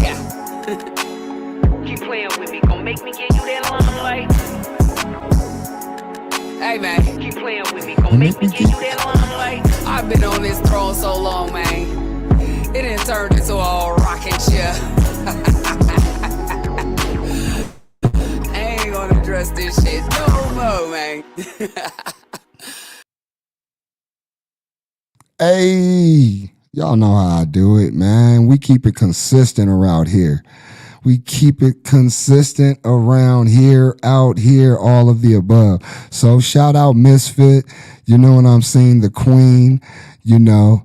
Yeah. Keep playing with me, gon' make me give you that limelight. Hey man, keep playing with me, gon' make me give you that limelight. I've been on this throne so long, man. It done turned into a rocking chair. I ain't gonna address this shit no more, man. Hey, y'all know how I do it, man. We keep it consistent around here. We keep it consistent around here, out here, all of the above. So shout out Misfit, you know what I'm saying, the queen, you know,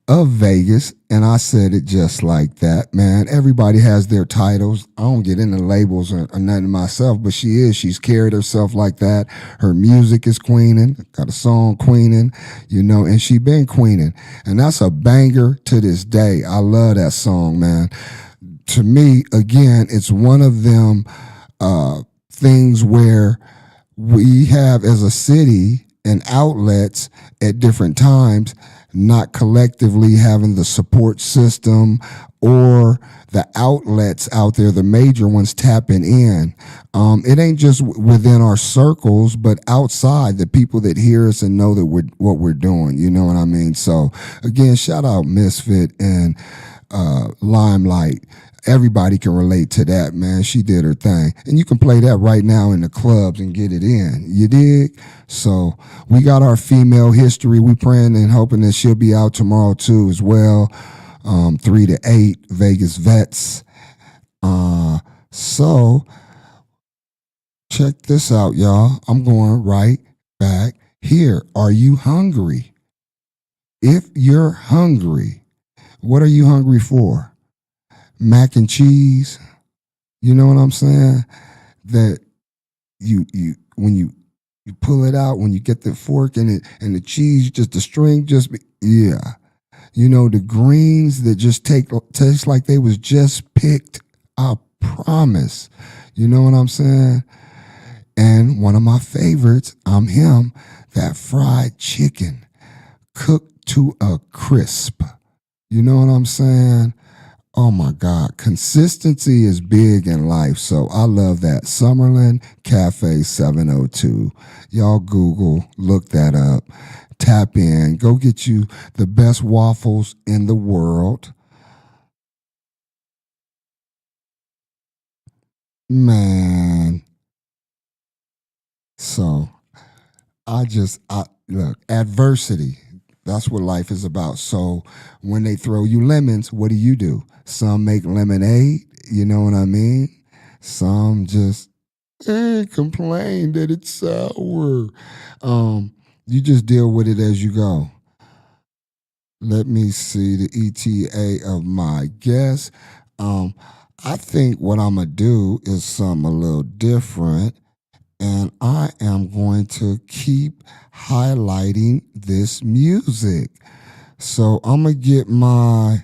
of Vegas. And I said it just like that, man. Everybody has their titles. I don't get into labels or nothing myself, but she's carried herself like that. Her music is queening, got a song queening, you know, and she been queening. And that's a banger to this day. I love that song, man. To me, again, it's one of them things where we have as a city and outlets at different times not collectively having the support system or the outlets out there, the major ones tapping in. It ain't just within our circles, but outside, the people that hear us and know that what we're doing. You know what I mean? So again, shout out Misfit and Limelight. Everybody can relate to that, man. She did her thing. And you can play that right now in the clubs and get it in. You dig? So we got our female history. We praying and hoping that she'll be out tomorrow too as well. 3 to 8 Vegas Vets. So check this out, y'all. I'm going right back here. Are you hungry? If you're hungry, what are you hungry for? Mac and cheese, you know what I'm saying? That you when you pull it out, when you get the fork and the cheese, just the string, yeah. You know, the greens that just taste like they was just picked, I promise. You know what I'm saying? And one of my favorites, I'm him, that fried chicken cooked to a crisp. You know what I'm saying? Oh my God, consistency is big in life, so I love that. Summerlin Cafe 702. Y'all Google, look that up, tap in, go get you the best waffles in the world. Man. So, look, adversity. That's what life is about. So when they throw you lemons, what do? Some make lemonade, you know what I mean? Some just complain that it's sour. You just deal with it as you go. Let me see the ETA of my guest. I think what I'm going to do is something a little different. And I am going to keep highlighting this music. So I'm gonna get my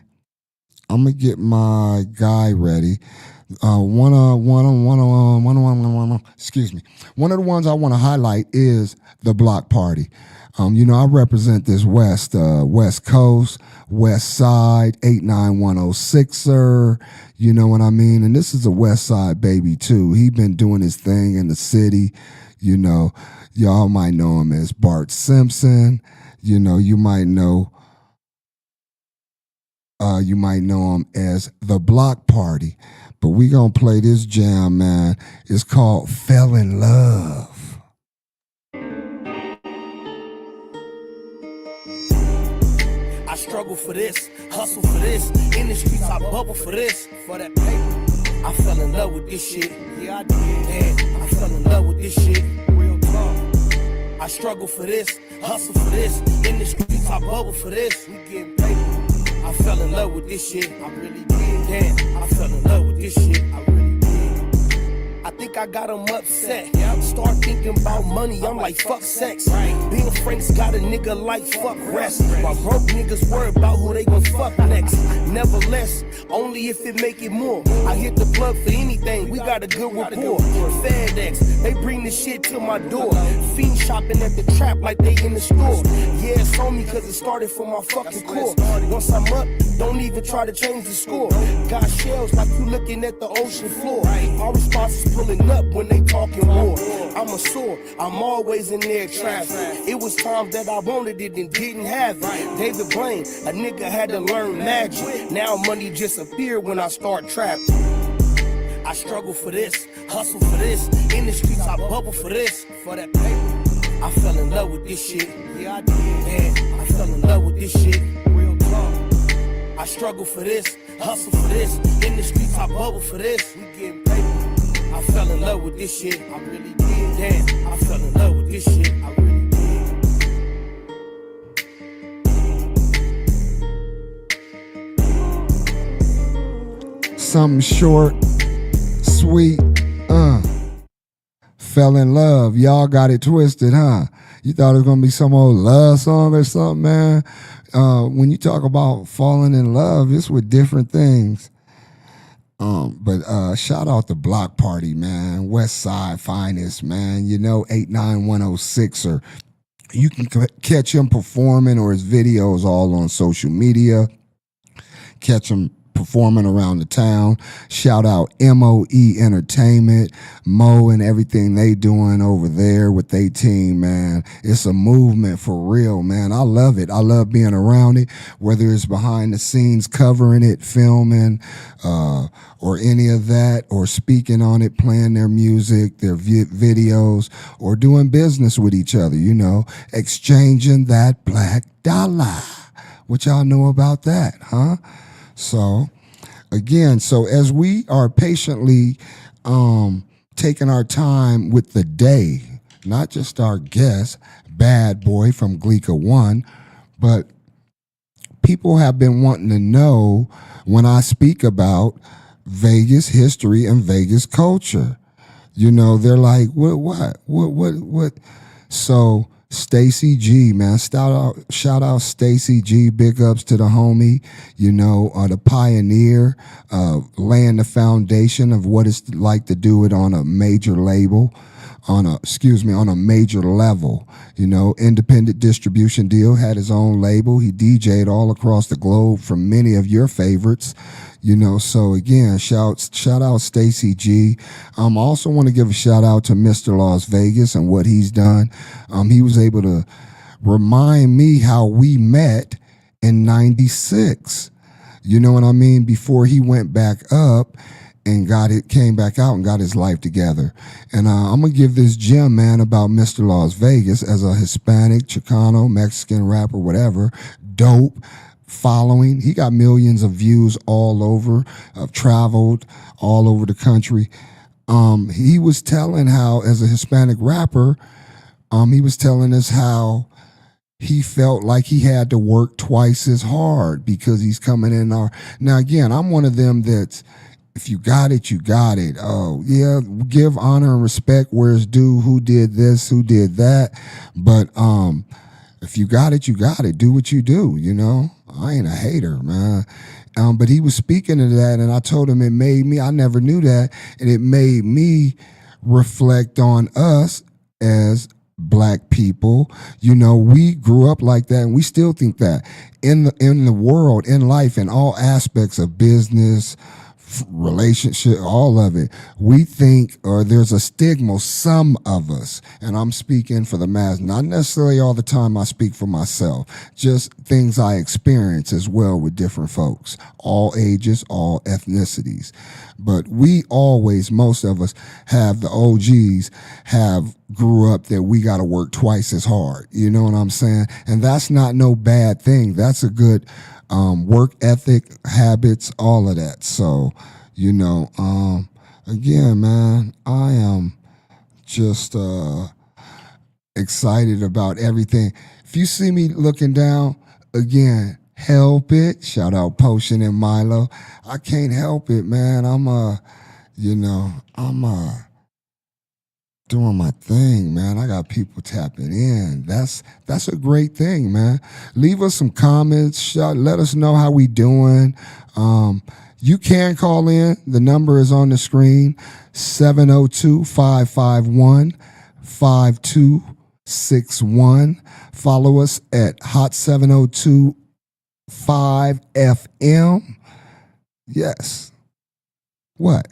guy ready. One of the ones I want to highlight is the Block Party. I represent this West Coast, West Side, 89106er, you know what I mean? And this is a West Side baby too. He been doing his thing in the city, y'all might know him as Bart Simpson, you might know him as The Block Party. But we gonna play this jam, man. It's called Fell in Love. I struggle for this, hustle for this. In the streets, I bubble for this. For that paper, I fell in love with this shit. Yeah, I did. Man, I fell in love with this shit. Real talk. I struggle for this, hustle for this. In the streets, I bubble for this. We getting paper. I fell in love with this shit. I really did. Damn, I fell in love with this shit. I really did. I think I got them upset. Start thinking about money, I'm like, fuck sex. Being friends got a nigga like fuck rest. My broke niggas worry about who they gon' fuck next. Nevertheless, only if it make it more. I hit the plug for anything, we got a good rapport. FedEx, they bring the shit to my door. Fiend shopping at the trap like they in the store. Yeah, it's on me cause it started from my fucking core. Once I'm up, don't even try to change the score. Got shells like you looking at the ocean floor. Our response is pulling up when they talking war. I'm a sword, I'm always in their traffic. It was times that I wanted it and didn't have it. David Blaine, a nigga had to learn magic. Now money just appear when I start trapping. I struggle for this, hustle for this. In the streets, I bubble for this. For that paper, I fell in love with this shit. Yeah, I did. Man, I fell in love with this shit. Real talk. I struggle for this, hustle for this. In the streets, I bubble for this. We getting paper. I fell in love with this shit. I really did. Damn, I fell in love with this shit. I really did. Something short, sweet, Fell in love. Y'all got it twisted, huh? You thought it was gonna be some old love song or something, man. When you talk about falling in love, it's with different things. But shout out the Block Party, man. West Side finest, man. 89106er. You can catch him performing or his videos all on social media. Catch him performing around the town. Shout out MOE Entertainment, Mo and everything they doing over there with their team, man. It's a movement for real, man. I love it. I love being around it, whether it's behind the scenes covering it, filming, or any of that, or speaking on it, playing their music, their videos, or doing business with each other, exchanging that black dollar. What y'all know about that, huh? So, again, as we are patiently taking our time with the day, not just our guest, Bad Boy from Gleeka 1, but people have been wanting to know when I speak about Vegas history and Vegas culture. They're like, what? So, Stacy G, man, shout out Stacy G, big ups to the homie, the pioneer, laying the foundation of what it's like to do it on a major label, on a major level, independent distribution deal, had his own label. He DJ'd all across the globe from many of your favorites, so again, shout out Stacy G. I also want to give a shout out to Mr. Las Vegas and what he's done. He was able to remind me how we met in 96. You know what I mean? Before he went back up and came back out and got his life together. And I'm going to give this gem, man, about Mr. Las Vegas as a Hispanic, Chicano, Mexican rapper, whatever, dope following. He got millions of views all over. I've traveled all over the country. He was telling how, as a Hispanic rapper, he was telling us how he felt like he had to work twice as hard because he's coming in our. Now, again, I'm one of them that's, if you got it, you got it. Oh, yeah, give honor and respect where it's due, who did this, who did that. But if you got it, you got it. Do what you do, I ain't a hater, man. But he was speaking to that, and I told him it made me, I never knew that, and it made me reflect on us as black people. You know, we grew up like that, and we still think that in the world, in life, in all aspects of business, relationship, all of it, we think, or there's a stigma, some of us, and I'm speaking for the mass, not necessarily all the time, I speak for myself, just things I experience as well with different folks, all ages, all ethnicities. But we always, most of us have, the OGs have grew up that we got to work twice as hard. You know what I'm saying? And that's not no bad thing. That's a good work ethic, habits, all of that. So, you know, again, man, I am just excited about everything. If you see me looking down, again, help it. Shout out Potion and Milo. I can't help it, man. I'm doing my thing, man. I got people tapping in. That's a great thing, man. Leave us some comments. Let us know how we doing. You can call in. The number is on the screen, 702-551-5261. Follow us at Hot 702.5 FM. Yes. What?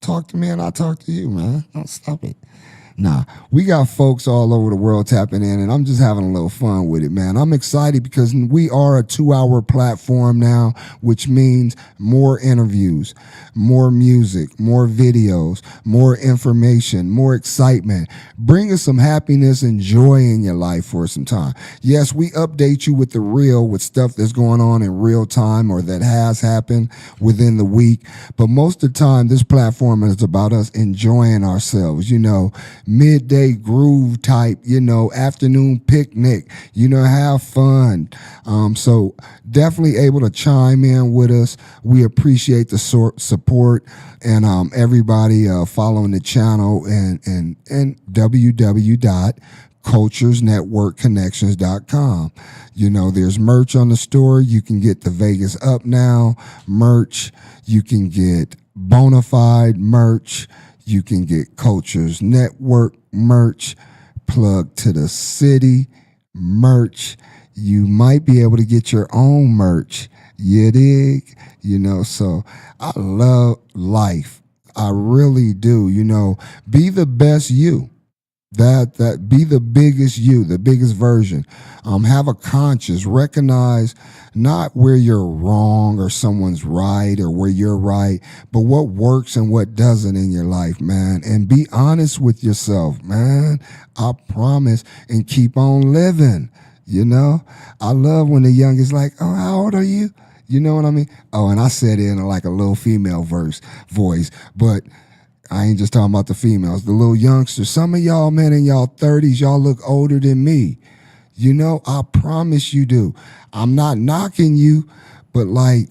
Talk to me and I'll talk to you, man. Don't stop it. Nah, we got folks all over the world tapping in, and I'm just having a little fun with it, man. I'm excited because we are a 2-hour platform now, which means more interviews, more music, more videos, more information, more excitement. Bring us some happiness and joy in your life for some time. Yes, we update you with the real, with stuff that's going on in real time or that has happened within the week. But most of the time, this platform is about us enjoying ourselves, you know, midday groove type, you know, afternoon picnic, you know, have fun. So definitely able to chime in with us. We appreciate the support and everybody following the channel and www.culturesnetworkconnections.com. You know, there's merch on the store. You can get the Vegas Up Now merch. You can get Bonafide merch. You can get Cultures Network merch, Plug to the City merch. You might be able to get your own merch. You dig? You know, so I love life. I really do. You know, be the best you. That be the biggest you, the biggest version. Have a conscience. Recognize not where you're wrong or someone's right or where you're right, but what works and what doesn't in your life, man. And be honest with yourself, man. I promise. And keep on living. You know, I love when the young is like, "Oh, how old are you?" You know what I mean? Oh, and I said it in like a little female voice, but I ain't just talking about the females, the little youngsters. Some of y'all, man, in y'all 30s, y'all look older than me. You know, I promise you do. I'm not knocking you, but like,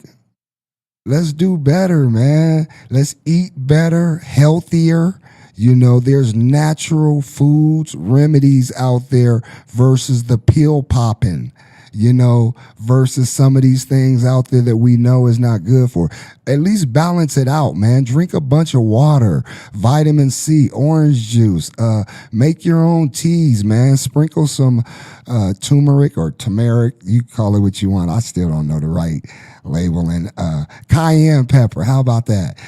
let's do better, man. Let's eat better, healthier. You know, there's natural foods, remedies out there versus the pill popping, you know, versus some of these things out there that we know is not good for. At least balance it out, man. Drink a bunch of water, vitamin C, orange juice, make your own teas, man. Sprinkle some turmeric or turmeric. You call it what you want. I still don't know the right label. And cayenne pepper. How about that?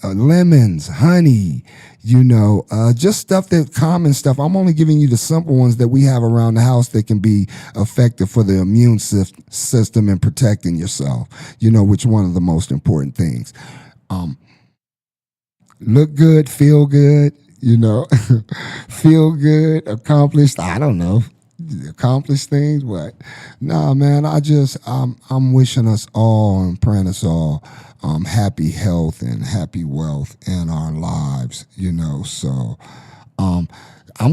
Lemons, honey, you know, just stuff that common stuff. I'm only giving you the simple ones that we have around the house that can be effective for the immune system and protecting yourself, you know, which one of the most important things. Look good, feel good, you know, feel good, accomplished. I don't know. Accomplish things, what? Nah, man, I'm wishing us all and praying us all happy health and happy wealth in our lives, you know. So I'm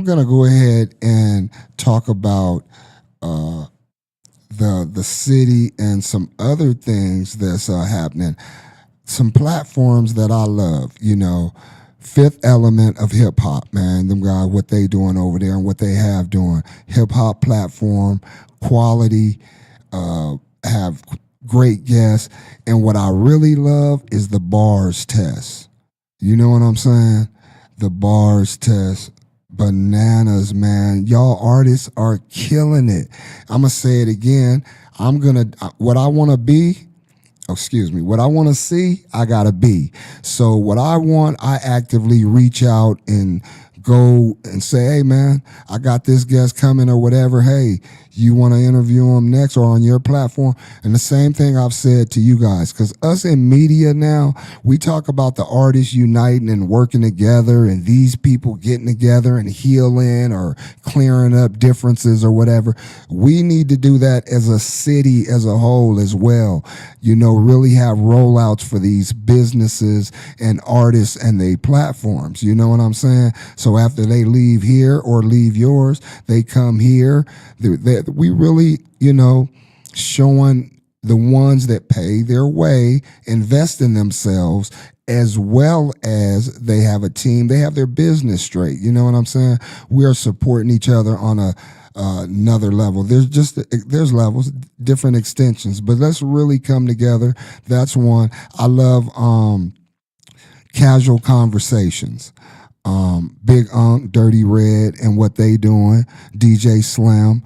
gonna go ahead and talk about the city and some other things that's happening. Some platforms that I love, you know. Fifth Element of hip hop, man. Them guys, what they doing over there and what they have doing. Hip hop platform, quality, have great guests. And what I really love is the bars test. You know what I'm saying? The bars test Bananas, man. Y'all artists are killing it. I'm going to say it again. What I want to be, what I want to see, I got to be. So what I want, I actively reach out and go and say, hey, man, I got this guest coming or whatever. Hey, you want to interview him next or on your platform? And the same thing I've said to you guys, because us in media now, we talk about the artists uniting and working together and these people getting together and healing or clearing up differences or whatever. We need to do that as a city as a whole as well. Really have rollouts for these businesses and artists and their platforms. You know what I'm saying? So after they leave here or leave yours, they come here. We really, showing the ones that pay their way, invest in themselves, as well as they have a team. They have their business straight. You know what I'm saying? We are supporting each other on another level. There's levels, different extensions, but let's really come together. That's one. I love casual conversations. Big Unk, Dirty Red, and what they doing, DJ Slim.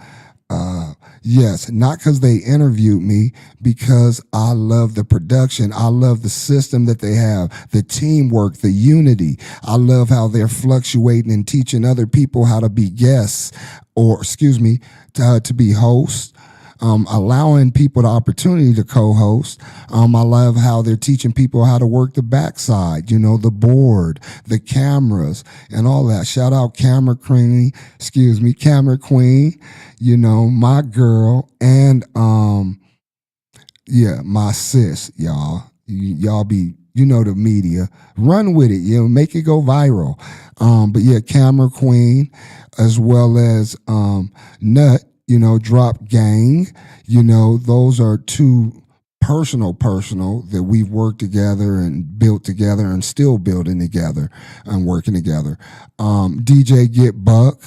Yes, not because they interviewed me, because I love the production. I love the system that they have, the teamwork, the unity. I love how they're fluctuating and teaching other people how to be guests to be hosts. Allowing people the opportunity to co-host. I love how they're teaching people how to work the backside, the board, the cameras, and all that. Shout out Camera Queen, my girl, and my sis, y'all. Y'all be, the media. Run with it, make it go viral. But Camera Queen, as well as Nut, Drop Gang, those are two personal that we've worked together and built together and still building together and working together. DJ Get Buck,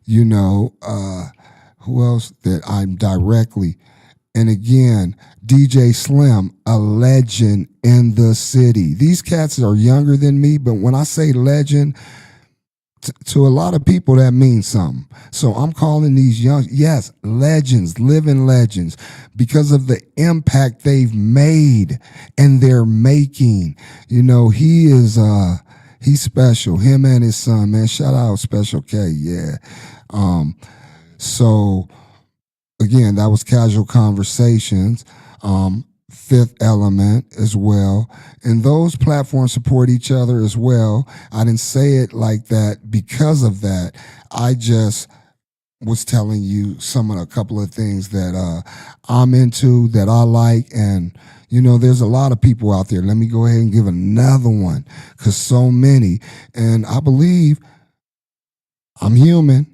who else that I'm directly, and again, DJ Slim, a legend in the city. These cats are younger than me, but when I say legend, to a lot of people, that means something. So I'm calling these legends, living legends, because of the impact they've made and they're making. He's special. Him and his son, man. Shout out Special K. Yeah. So again, that was Casual Conversations. Fifth Element as well. And those platforms support each other as well. I didn't say it like that because of that. I just was telling you a couple of things that I'm into, that I like. And, there's a lot of people out there. Let me go ahead and give another one, because so many. And I believe I'm human.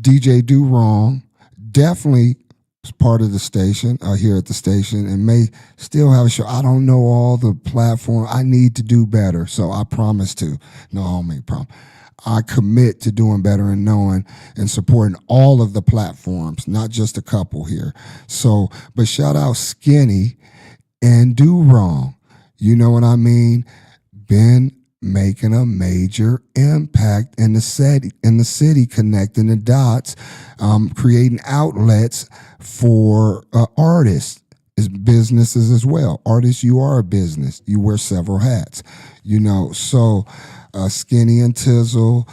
DJ Do Wrong definitely was part of the station, here at the station, and may still have a show. I don't know all the platform. I need to do better, so I promise to. No, I don't make promise. I commit to doing better and knowing and supporting all of the platforms, not just a couple here. So, but shout out Skinny and Do Wrong. You know what I mean? Been making a major impact in the city, connecting the dots, creating outlets for artists, businesses as well. Artists, you are a business. You wear several hats, So Skinny and Tizzle,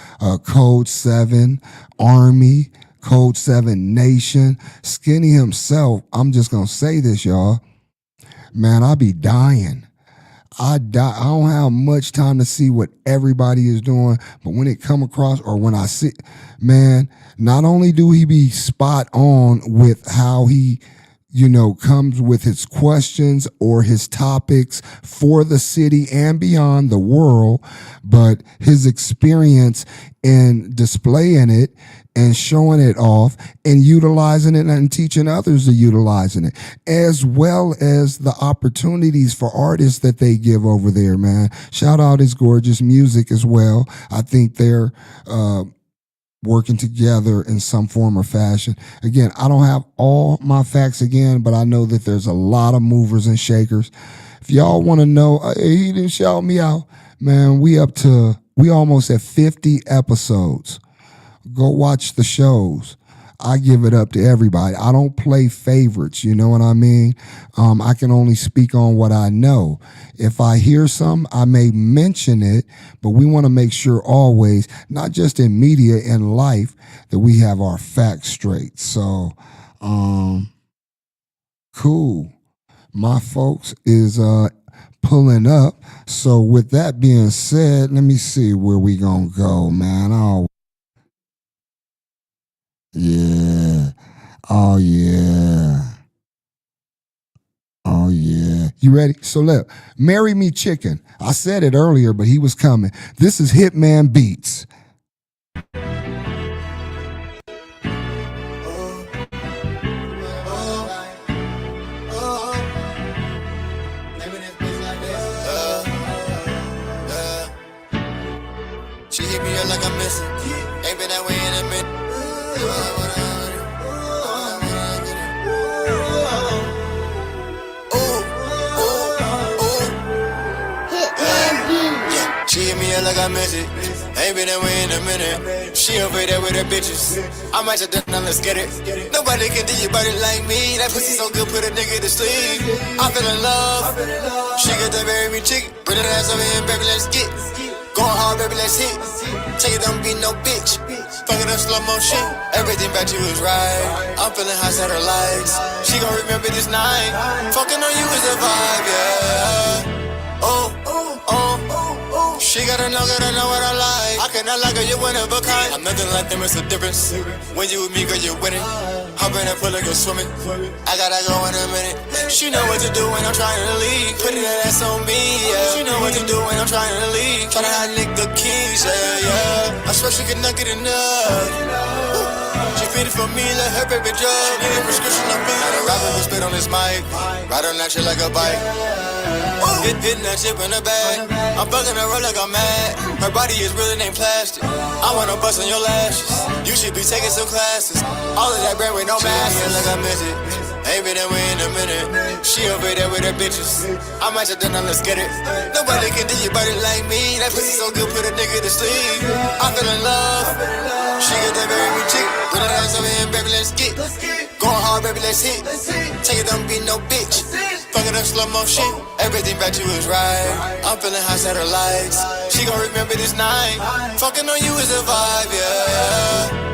Code 7, Army, Code 7 Nation, Skinny himself. I'm just gonna say this, y'all. Man, I be dying. I don't have much time to see what everybody is doing, but when it come across or when I see, man, not only do he be spot on with how he, comes with his questions or his topics for the city and beyond the world, but his experience in displaying it and showing it off and utilizing it and teaching others to utilizing it, as well as the opportunities for artists that they give over there, man. Shout out his gorgeous music as well. I think they're working together in some form or fashion. Again, I don't have all my facts again, but I know that there's a lot of movers and shakers. If y'all want to know, he didn't shout me out, man. We up to We almost at 50 episodes. Go watch the shows. I give it up to everybody. I don't play favorites, you know what I mean? I can only speak on what I know. If I hear something, I may mention it, but we want to make sure always, not just in media, in life, that we have our facts straight. So, cool. My folks is pulling up. So with that being said, let me see where we gonna go, man. Oh, yeah. Oh, yeah. Oh, yeah. You ready? So look, Marry Me Chicken. I said it earlier, but he was coming. This is Hitman Beats. She hit me up like I'm missing. Ain't been that way in a minute. She hit me up like I miss it. Ain't been that way in a minute. She over there with her bitches. I might just now let's get it. Nobody can do your body like me. That pussy so good, put a nigga to sleep. I feel in love. She got that marry me chick. Bring that ass over here, baby, let's get. Going hard, baby, let's hit. Tell you don't be no bitch. Fucking up slow motion. Everything about you is right. I'm feeling hot satellites. She gon' remember this night. Fucking on you is a vibe, yeah. Oh, oh, oh. She gotta know what I like. I cannot like her, you're one of a kind. I'm nothing like them, it's a difference. When you with me, girl, you're winning. Hop in and pull like you're swimming. I gotta go in a minute. She know what to do when I'm trying to leave. Put that ass on me, yeah. She know what to do when I'm trying to leave. Tryna hide lick the keys, yeah, yeah. I swear she could not get enough. She feeding for me, let her baby drug. She need a prescription, I'm feeling a rapper who spit on his mic. Ride on that shit like a bike. Hitting that chip in the bag. I'm bugging her up like I'm mad. Her body is really named plastic. I wanna bust on your lashes. You should be taking some classes. All of that bread with no mask. Like I miss it. Ain't been away in a minute. She over there with her bitches. I might just done, let's get it. Nobody can do your body like me. That pussy so good, put a nigga to sleep. I feel in love. She got that marry me chick. Put that ass over here, baby, let's get. Going hard, baby, let's hit. Tell you don't be no bitch. Fucking up slow motion. Everything about you is right. I'm feeling hot satellites. She gon' remember this night. Fucking on you is a vibe, yeah.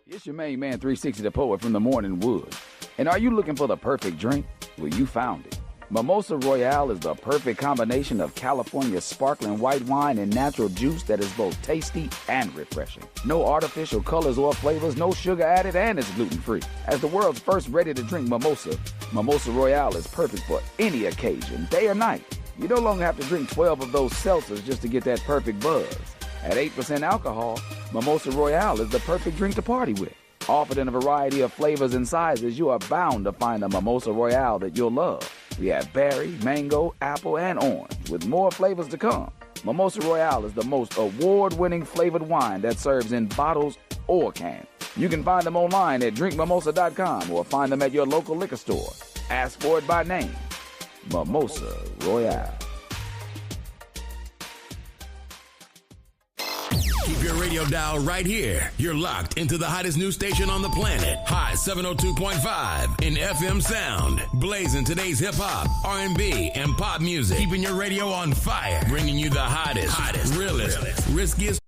It's your main man, 360 the Poet from the Morning Wood. And are you looking for the perfect drink? Well, you found it. Mimosa Royale is the perfect combination of California sparkling white wine and natural juice that is both tasty and refreshing. No artificial colors or flavors, no sugar added, and it's gluten-free. As the world's first ready-to-drink mimosa, Mimosa Royale is perfect for any occasion, day or night. You no longer have to drink 12 of those seltzers just to get that perfect buzz. At 8% alcohol, Mimosa Royale is the perfect drink to party with. Offered in a variety of flavors and sizes, you are bound to find a Mimosa Royale that you'll love. We have berry, mango, apple, and orange, with more flavors to come. Mimosa Royale is the most award-winning flavored wine that serves in bottles or cans. You can find them online at drinkmimosa.com or find them at your local liquor store. Ask for it by name. Mimosa Royale. Keep your radio dial right here. You're locked into the hottest news station on the planet. High 702.5 in FM sound. Blazing today's hip-hop, R&B, and pop music. Keeping your radio on fire. Bringing you the hottest, realest, riskiest.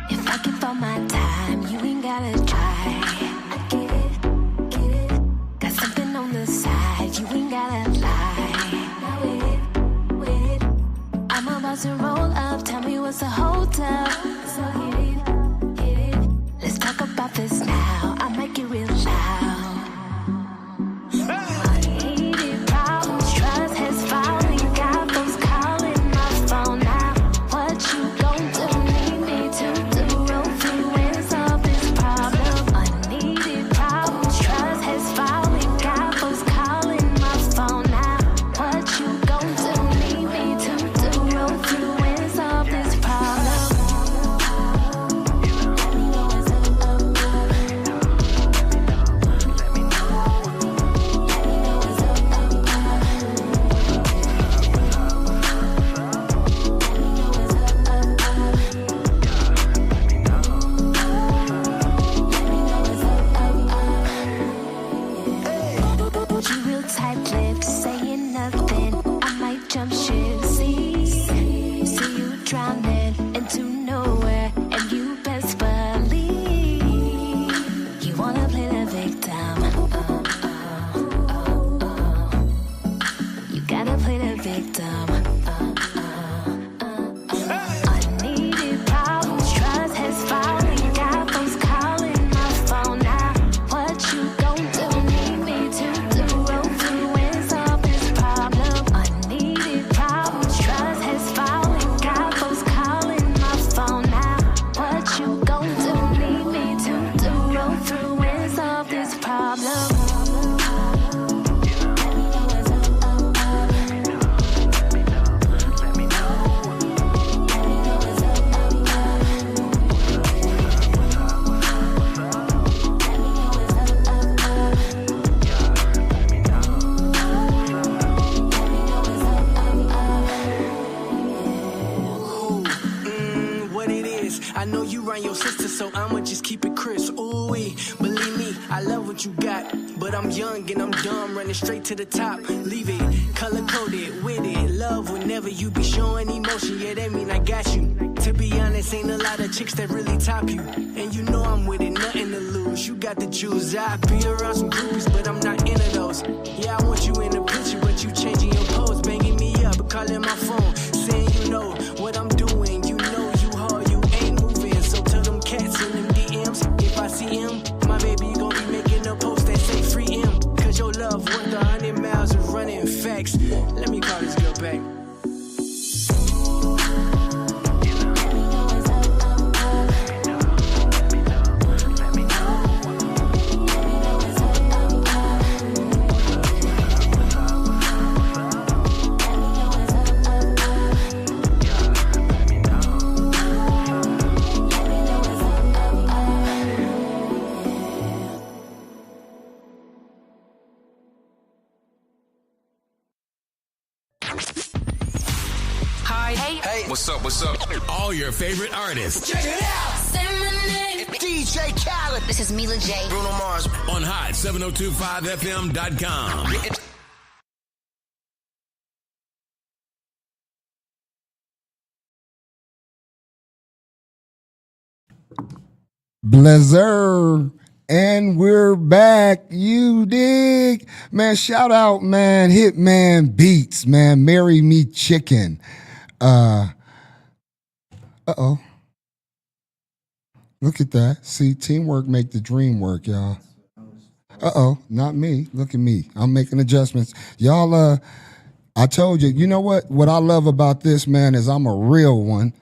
If I give all my time, you ain't gotta try. You ain't gotta lie. I'm about to roll up. Tell me what's the hold up. So get it. Let's talk about this now. I make it real loud. Unneeded problems, trust has fallen. Got folks calling my phone now. What you gon' do? Need me to do? Roll through and solve this problem. Unneeded problems, trust has fallen. Got folks calling my phone now. What you gon' do? Need me to do? Roll through and solve this problem. Let me know what's up. Let me know what's up. You real tight-lipped, saying nothing. I might jump ship. See you drowning into nowhere, and you best believe you wanna play the victim. You gotta play the victim. Unneeded problems, trust has fallen. Got folks calling my phone now. What you gon' do? Need me to do? Roll through and solve this problem. Unneeded problems, trust has fallen. Got folks calling my phone now. What you gon' do? Need me to do? Roll through and solve this problem. Let me know what's up. Let me know what's up. What it is, I know you run your sister, so I'ma just keep it crisp. Ooh-wee, believe me, I love what you got, but I'm young and I'm dumb, running straight to the top. Leave it, color-coded, with it, love whenever you be showing emotion, yeah, that mean I got you. To be honest, ain't a lot of chicks that really top you, and you know I'm with it, nothing to lose. You got the juice, I be around some groupies, but I'm not into those. Yeah, I want you in the picture, but you changing your pose, banging me up, calling my phone, saying you know what I'm doing. You know you hard, you ain't moving, so tell them cats in them DMs, if I see him, my baby gon' be making a post that say free him, cause your love worth 100 miles of running facts. Let me call this girl back. Hey, what's up? All your favorite artists. Check it out. Say my name. DJ Khaled. This is Mila J. Bruno Mars. On Hot 702.5FM.com. Blazer. And we're back. You dig? Man, shout out, man. Hitman Beats, man. Marry Me Chicken. Uh-oh. Look at that. See, teamwork make the dream work, y'all. Uh-oh, not me. Look at me. I'm making adjustments. Y'all, I told you, you know what? What I love about this, man, is I'm a real one,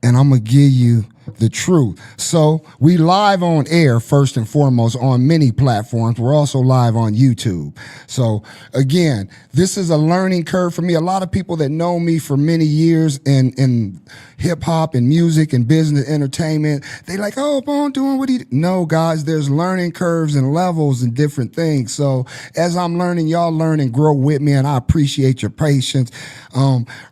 and I'm going to give you the truth. So we live on air first and foremost on many platforms. We're also live on YouTube. So again, this is a learning curve for me. A lot of people that know me for many years in hip hop and music and business entertainment, they like, oh, Bone doing what he do. No, guys, there's learning curves and levels and different things. So as I'm learning, y'all learn and grow with me, and I appreciate your patience.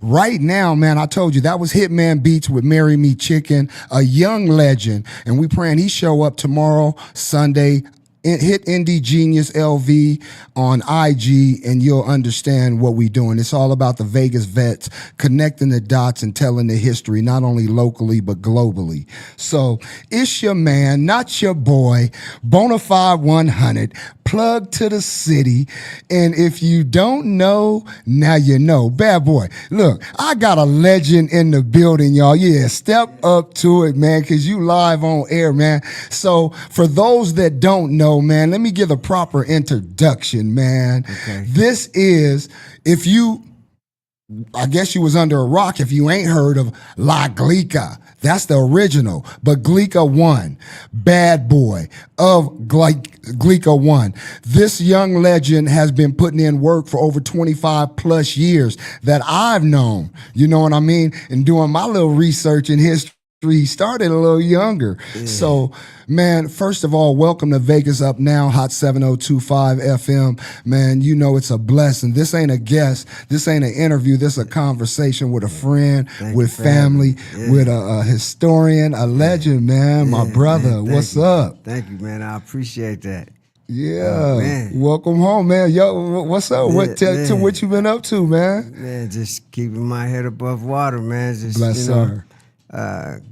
Right now, man, I told you that was Hitman Beats with Marry Me Chicken, a young legend, and we praying he show up tomorrow, Sunday. Hit Indie Genius LV on IG, and you'll understand what we're doing. It's all about the Vegas vets connecting the dots and telling the history, not only locally but globally. So it's your man, not your boy, BONAFIED100, plug to the city. And if you don't know, now you know. Bad boy, look, I got a legend in the building, y'all. Yeah, step up to it, man, because you live on air, man. So for those that don't know, man, let me give a proper introduction, man. Okay. This is, I guess you was under a rock if you ain't heard of La Glica. That's the original. But Glica 1, bad boy of Glica 1. This young legend has been putting in work for over 25 plus years that I've known. You know what I mean? And doing my little research in history. He started a little younger. Yeah. So, man, first of all, welcome to Vegas Up Now, Hot 7025 FM. Man, you know it's a blessing. This ain't a guest. This ain't an interview. This is a conversation with a friend, with family, with a historian, a legend, man, my brother. What's up? Thank you, man. I appreciate that. Yeah. Welcome home, man. Yo, what's up? To what you been up to, man? Man, just keeping my head above water, man. Just, bless sir.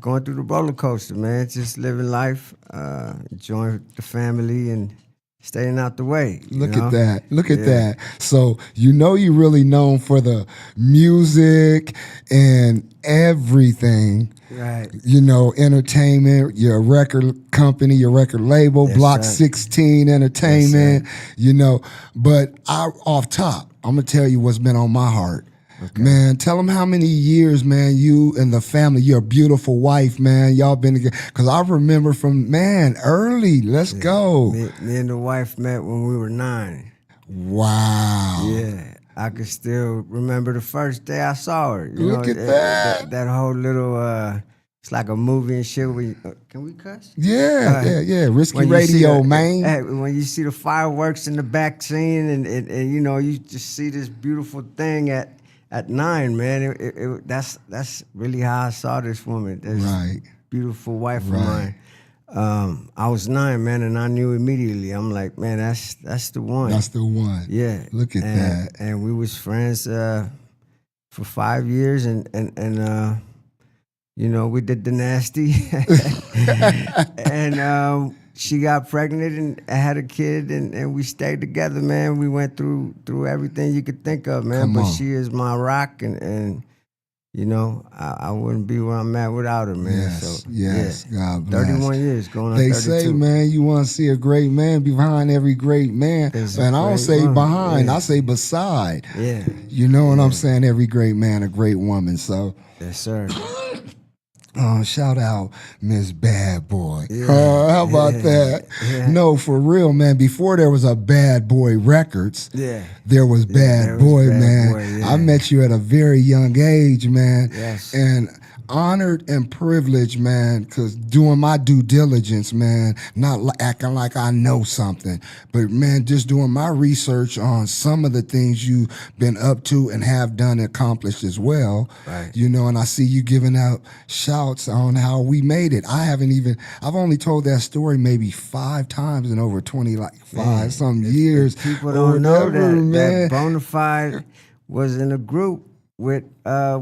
Going through the roller coaster, man. Just living life, enjoying the family, and staying out the way. Look at that. Look at that. So you know you're really known for the music and everything. Right. You know, entertainment, your record company, your record label, Block 16 Entertainment, you know. But off top, I'm going to tell you what's been on my heart. Okay. Man, tell them how many years, man, you and the family, your beautiful wife, man, y'all been together. Because I remember from, man, early. Let's go. Me and the wife met when we were 9. Wow. Yeah. I can still remember the first day I saw her. Look at that. That whole little, it's like a movie and shit. Can we cuss? Yeah. Risky radio, man. When you see the fireworks in the back scene and you know, you just see this beautiful thing at 9, man, that's really how I saw this woman. This beautiful wife of mine. I was 9, man, and I knew immediately. I'm like, man, that's the one. That's the one. Yeah. Look at that. And we was friends for 5 years, and you know, we did the nasty, and she got pregnant and had a kid, and we stayed together, man. We went through everything you could think of, man. But she is my rock, and you know, I wouldn't be where I'm at without her, man. Yes, God bless. 31 years, going on they 32. Say, man, you want to see a great man behind every great man. And I don't say behind, I say beside. Yeah. You know what I'm saying? Every great man, a great woman. So. Yes, sir. Shout out Miss Bad Boy. How about that? Yeah. No, for real, man. Before there was a Bad Boy Records, there was Bad Boy, man. I met you at a very young age, man. Yes. And honored and privileged, man, because doing my due diligence, man, not acting like I know something, but, man, just doing my research on some of the things you've been up to and have done and accomplished as well. Right. You know, and I see you giving out shouts on how we made it. I've only told that story maybe 5 times in over 25 some years. People don't know that Bonafide was in a group with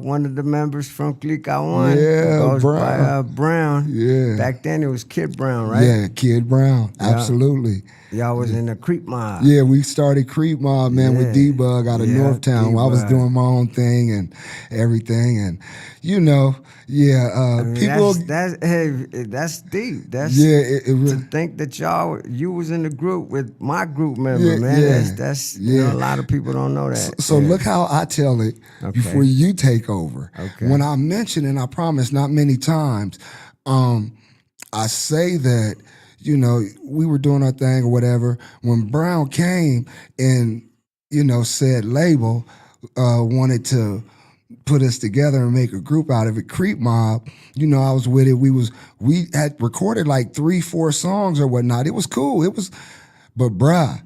one of the members from Clique I One. Yeah, goes Brown. by Brown. Yeah. Back then it was Kid Brown, right? Yeah, Kid Brown. Yeah. Absolutely. Y'all was in the Creep Mob. Yeah, we started Creep Mob, man, with Yeah. D-Bug out of Yeah, Northtown. I was D-Bug. doing my own thing and everything. And, you know, yeah, I mean, people... that's deep. That's Yeah, it really... to think that you was in the group with my group member, man. Yeah, That's yeah. you know, a lot of people don't know that. So Yeah. look how I tell it before you take over. Okay. When I mention, and I promise not many times, I say that, you know, we were doing our thing or whatever. When Brown came and, you know, said label wanted to put us together and make a group out of it, Creep Mob, you know, I was with it. We had recorded like 3-4 songs or whatnot. It was cool. But bruh,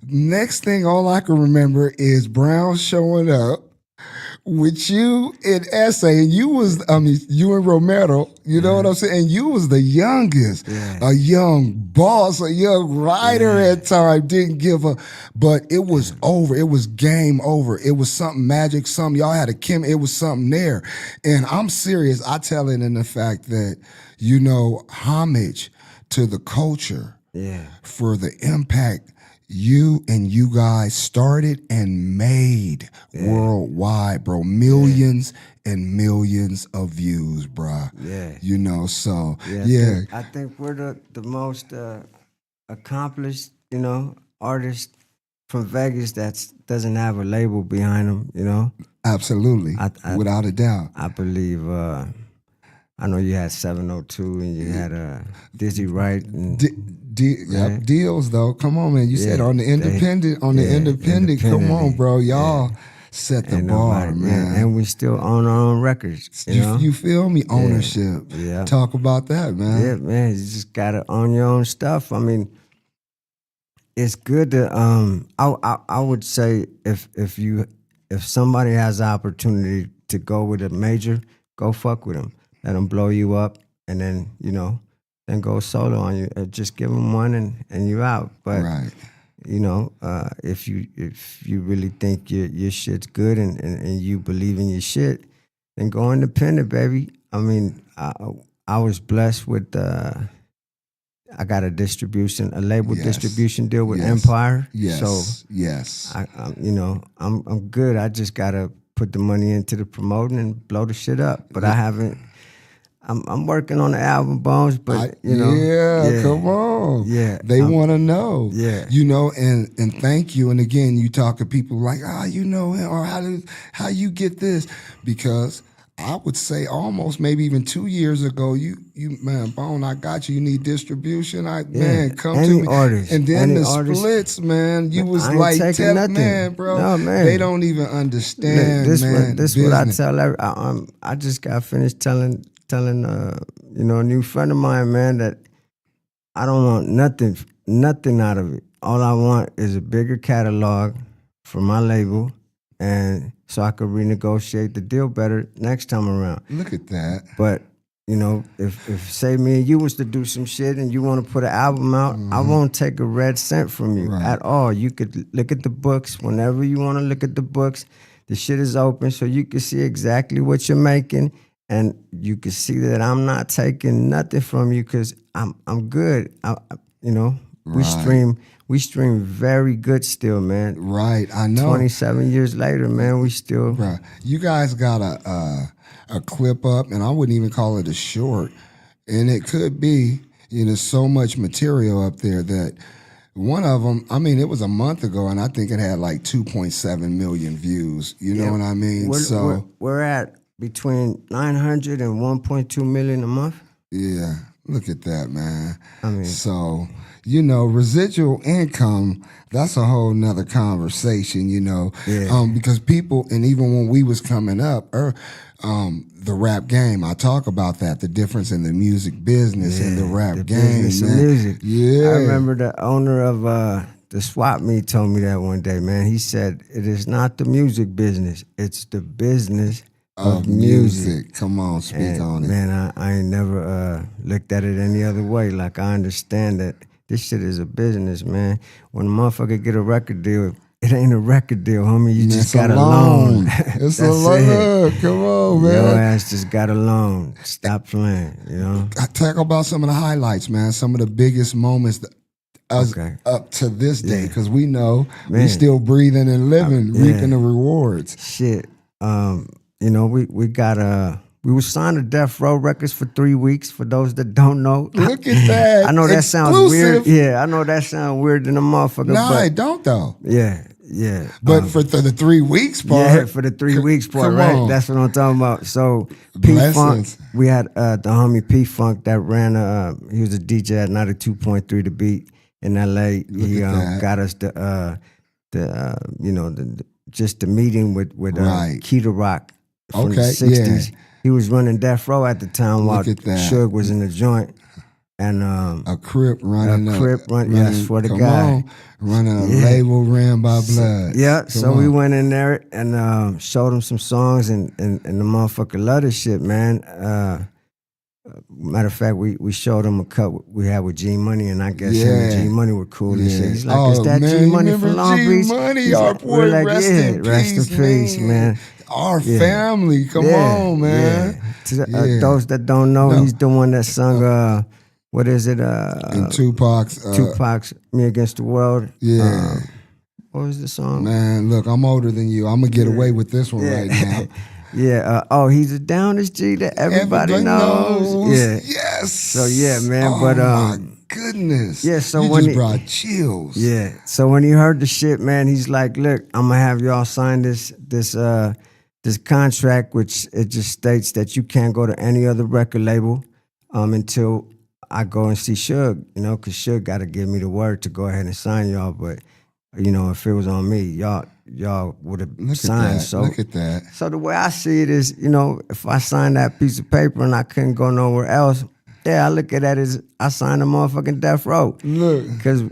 next thing all I can remember is Brown showing up with you and Essay, and you and Romero, you know what I'm saying? And you was the youngest, a young boss, a young writer at time, didn't give a, but it was over. It was game over. It was something magic, something, y'all had it was something there. And I'm serious, I tell it in the fact that, you know, homage to the culture for the impact you and you guys started and made worldwide, bro. Millions and millions of views, bro. Yeah. You know, so, I think we're the most accomplished, you know, artist from Vegas that doesn't have a label behind them, you know? Absolutely. Without a doubt. I believe, I know you had 702 and you had Dizzy Wright and... Deals though. Come on, man. You said on the independent, independent. Come on, bro. Y'all set the bar, man. And we still own our own records. You feel me? Ownership. Yeah. Talk about that, man. Yeah, man. You just gotta own your own stuff. I mean, it's good to I would say if somebody has the opportunity to go with a major, go fuck with them. Let them blow you up, and then, you know, then go solo on you. Just give them one and you're out. But you know, if you really think your shit's good and you believe in your shit, then go independent, baby. I mean, I was blessed with I got a label distribution deal with Empire. So I'm good. I just gotta put the money into the promoting and blow the shit up. But I haven't. I'm working on the album Bones, but you know, come on, they want to know, you know, and thank you. And again, you talk to people like, you know, or how you get this, because I would say almost maybe even 2 years ago, you man, Bone, I got you. You need distribution, man, come to me. Artist, and then the splits, man, you was like, man, bro, no, man. They don't even understand. This what I tell. I just got finished telling you know, a new friend of mine, man, that I don't want nothing out of it. All I want is a bigger catalog for my label, and so I could renegotiate the deal better next time around. Look at that. But you know, if say me and you was to do some shit and you want to put an album out, I won't take a red cent from you at all. You could look at the books whenever you want to look at the books. The shit is open, so you can see exactly what you're making. And you can see that I'm not taking nothing from you because I'm good. You know, we stream very good still, man. Right, I know. 27 years later, man, we still. Right. You guys got a clip up, and I wouldn't even call it a short. And it could be, you know, so much material up there that one of them, I mean, it was a month ago, and I think it had like 2.7 million views. You know what I mean? We're at between 900 and 1.2 million a month. Yeah, look at that, man. I mean, so, you know, residual income, that's a whole nother conversation, you know. Because people, and even when we was coming up, the rap game, I talk about that, the difference in the music business and the rap game. Business man. of music. Yeah. I remember the owner of the swap meet told me that one day, man. He said, it is not the music business, it's the business of music. Come on, speak on it. Man, I ain't never looked at it any other way. Like, I understand that this shit is a business, man. When a motherfucker get a record deal, it ain't a record deal, homie. You just got a loan. loan. It's a loan. Come on, man. Your ass just got a loan. Stop playing, you know? Talk about some of the highlights, man. Some of the biggest moments up to this day, because we know we still breathing and living, reaping the rewards. Shit. You know, we got we were signed to Death Row Records for 3 weeks. For those that don't know, look at that. I know that Exclusive. sounds weird. Yeah, I know that sounds weird than a motherfucker. No, but it don't though. Yeah. But for the 3 weeks part. Yeah, for the 3 weeks part, right? On. That's what I'm talking about. So Blessings. P-Funk, we had the homie P-Funk that ran, he was a DJ at 92.3 The Beat in LA. He got us just the meeting with Keita Rock from the 60s. Yeah. He was running Death Row at the time while Suge was in the joint. And a Crip running. Yes, for the come guy. On, running a label ran by blood. Yeah, Come we on. went in there and showed him some songs, and the motherfucker loved this shit, man. Matter of fact, we showed him a cut we had with G Money, and I guess him and G Money were cool and shit. He's like, is that G Money from Long Beach? G-Money, our boy, like, rest in peace, man. Our family, come on, man. To those that don't know, he's the one that sung, what is it? In Tupac's Me Against the World. Yeah. What was the song? Man, look, I'm older than you. I'm going to get away with this one right now. He's a downest G that everybody knows. Yeah. Yes. So man, my goodness. Yeah, so you when just brought chills. Yeah. So when he heard the shit, man, he's like, look, I'm gonna have y'all sign this contract, which it just states that you can't go to any other record label until I go and see Suge, you know, because Suge got to give me the word to go ahead and sign y'all. But, you know, if it was on me, y'all would have signed. Look at that. So the way I see it is, you know, if I signed that piece of paper and I couldn't go nowhere else, I look at that as I signed a motherfucking Death Row. Look. Because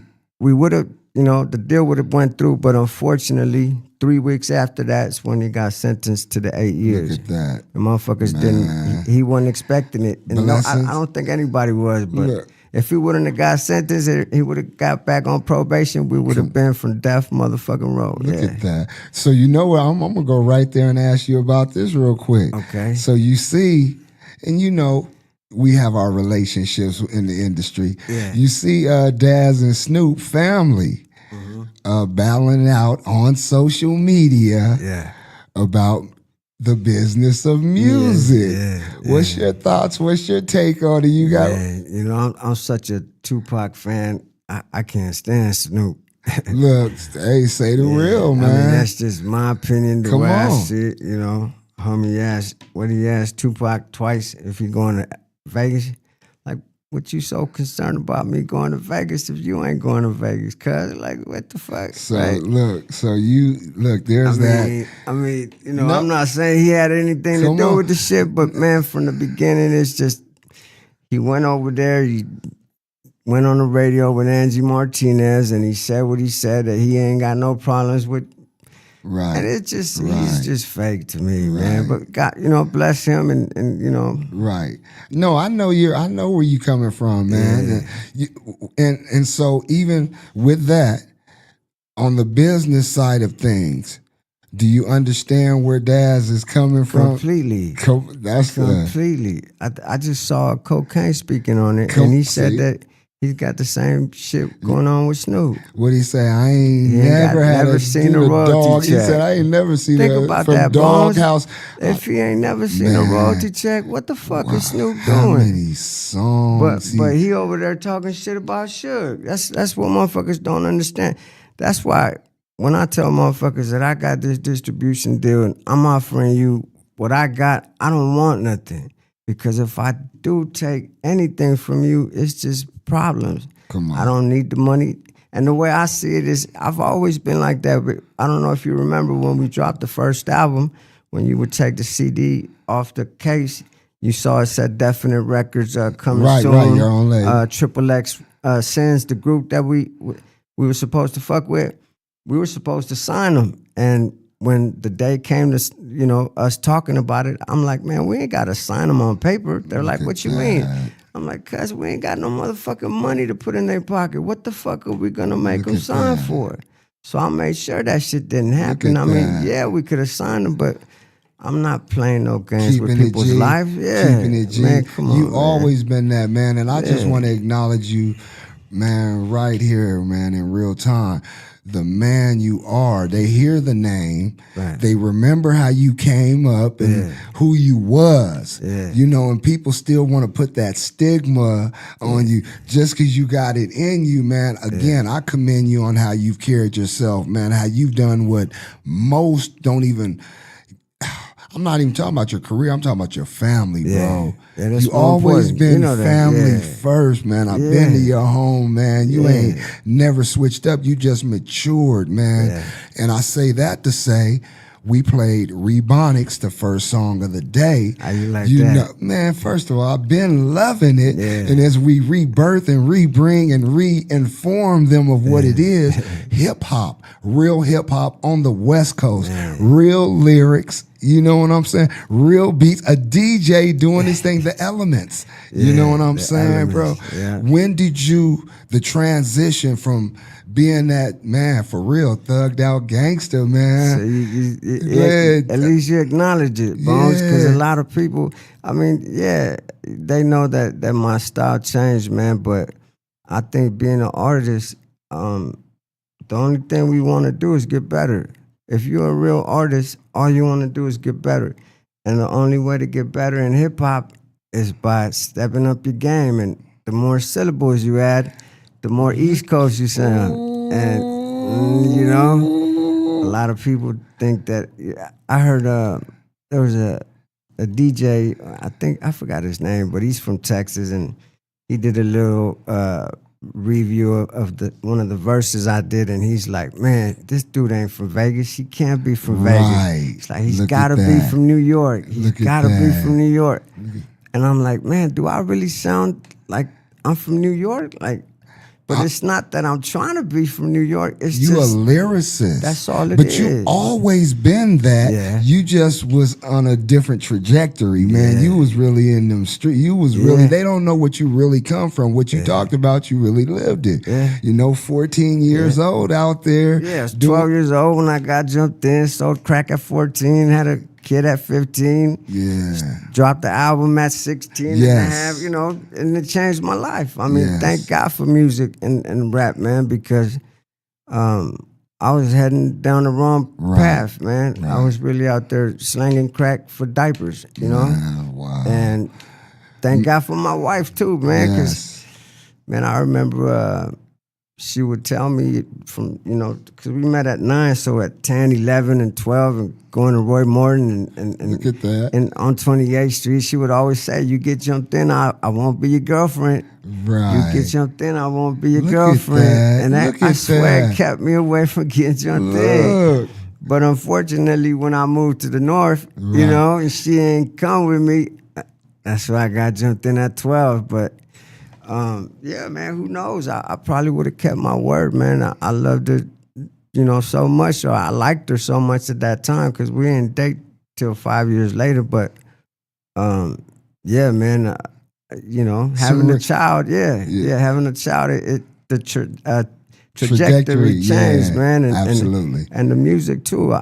we would have, you know, the deal would have went through, but unfortunately, 3 weeks after that's when he got sentenced to the 8 years. Look at that. The motherfuckers didn't, he wasn't expecting it. And no, I don't think anybody was, but if he wouldn't have got sentenced, he would have got back on probation, we would have been from Death motherfucking Row. Look at that. So you know what, I'm going to go right there and ask you about this real quick. Okay. So you see, and you know, we have our relationships in the industry. Yeah. You see Daz and Snoop family battling out on social media about the business of music. What's your thoughts? What's your take on it? You got, you know, I'm such a Tupac fan. I can't stand Snoop. Look, hey, say the real, man. I mean, that's just my opinion. The Come way I on. see it, you know. Homie he asked Tupac twice if he going to Vegas. Like, what you so concerned about me going to Vegas if you ain't going to Vegas? Cuz, like, what the fuck? So right? There's that. I mean, you know, I'm not saying he had anything to do with the shit, but man, from the beginning, it's just, he went over there, he went on the radio with Angie Martinez, and he said what he said, that he ain't got no problems with. Right. And it's just, he's just fake to me, man. But God, you know, bless him and you know. Right. No, I know where you coming from, man. And so even with that, on the business side of things, do you understand where Daz is coming from? Completely. That's completely. I just saw Cocaine speaking on it, and he said that he's got the same shit going on with Snoop. What'd he say? I ain't never seen a royalty dog. check. He said, I ain't never seen Think about from that, Doghouse. If he ain't never seen a royalty check, what the fuck is Snoop doing? How many songs? But he over there talking shit about Suge. That's what motherfuckers don't understand. That's why when I tell motherfuckers that I got this distribution deal and I'm offering you what I got, I don't want nothing. Because if I do take anything from you, it's just problems. Come on. I don't need the money. And the way I see it is, I've always been like that. But I don't know if you remember when we dropped the first album, when you would take the CD off the case, you saw it said Definite Records coming soon. Right, your own label. Triple X Sins, the group that we were supposed to fuck with, we were supposed to sign them. And when the day came to, you know, us talking about it, I'm like, man, we ain't got to sign them on paper. They're like, what you mean? I'm like, cuz we ain't got no motherfucking money to put in their pocket. What the fuck are we going to make them sign for? So I made sure that shit didn't happen. I mean, yeah, we could have signed him, but I'm not playing no games with people's lives. Yeah, keeping it G. Man, come on, You man. always been that, man, and I just want to acknowledge you, man, right here, man, in real time. The man you are. They hear the name. Right. They remember how you came up and who you was. You know, and people still want to put that stigma on you just because you got it in you, man. Again, I commend you on how you've carried yourself, man, how you've done what most don't even... I'm not even talking about your career. I'm talking about your family, bro. Yeah, that's you always important. been You know that, family first, man. I've been to your home, man. You ain't never switched up. You just matured, man. And I say that to say, we played Rebonics, the first song of the day. How you like that? Know, man, first of all, I've been loving it. And as we rebirth and rebring and re-inform them of what it is, hip-hop, real hip-hop on the West Coast, real lyrics, you know what I'm saying? Real beats, a DJ doing this thing, the elements. You know what I'm saying, bro? When did the transition from being that, man, for real, thugged out gangster, man? So at least you acknowledge it, Bones, because a lot of people, I mean, they know that my style changed, man, but I think being an artist, the only thing we want to do is get better. If you're a real artist, all you want to do is get better. And the only way to get better in hip-hop is by stepping up your game. And the more syllables you add, the more East Coast you sound. And, you know, a lot of people think that... I heard there was a DJ, I forgot his name, but he's from Texas, and he did a little... review of one of the verses I did, and he's like, man, this dude ain't from Vegas. He can't be from Vegas. It's like, he's got to be from New York. He's got to be from New York. And I'm like, man, do I really sound like I'm from New York? Like, but it's not that I'm trying to be from New York. It's you just a lyricist. That's all it but is. You always been that. Yeah. You just was on a different trajectory, man. You was really in them streets. You was really, they don't know what you really come from. What you talked about, you really lived it. You know, 14 years old out there. Yeah, I was 12 years old when I got jumped in, sold crack at 14, had a kid at 15. Dropped the album at 16 and a half, you know, and it changed my life. I mean, thank God for music and rap, man, because I was heading down the wrong path, man. I was really out there slanging crack for diapers, you know? And thank God for my wife, too, man, because, man, I remember she would tell me from, you know, because we met at 9, so at 10, 11, and 12, and going to Roy Morton and look at that. And on 28th Street, she would always say, you get jumped in, I won't be your girlfriend. You get jumped in, I won't be your girlfriend. And that, I swear, it kept me away from getting jumped in. But unfortunately, when I moved to the North, you know, and she ain't come with me, that's why I got jumped in at 12. But yeah, man, who knows? I probably would have kept my word, man. I loved her, you know, so much, or I liked her so much at that time, because we didn't date till 5 years later. But yeah, man, you know, having a child, having a child, the trajectory changed, man. And, absolutely. And the music too.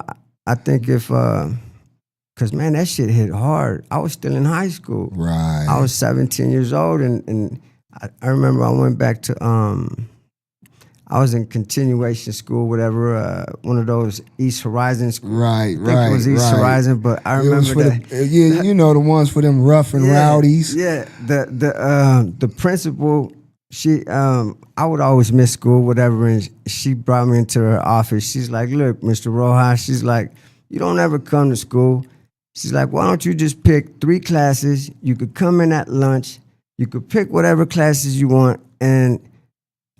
I think if, because man, that shit hit hard. I was still in high school. I was 17 years old, and I remember I went back to, I was in continuation school, whatever, one of those East Horizon schools. I think it was East Horizon, but I remember that. You know, the ones for them rough and rowdies. Yeah, the principal, she, I would always miss school, whatever, and she brought me into her office. She's like, look, Mr. Rojas, she's like, you don't ever come to school. She's like, why don't you just pick 3 classes? You could come in at lunch. You could pick whatever classes you want. And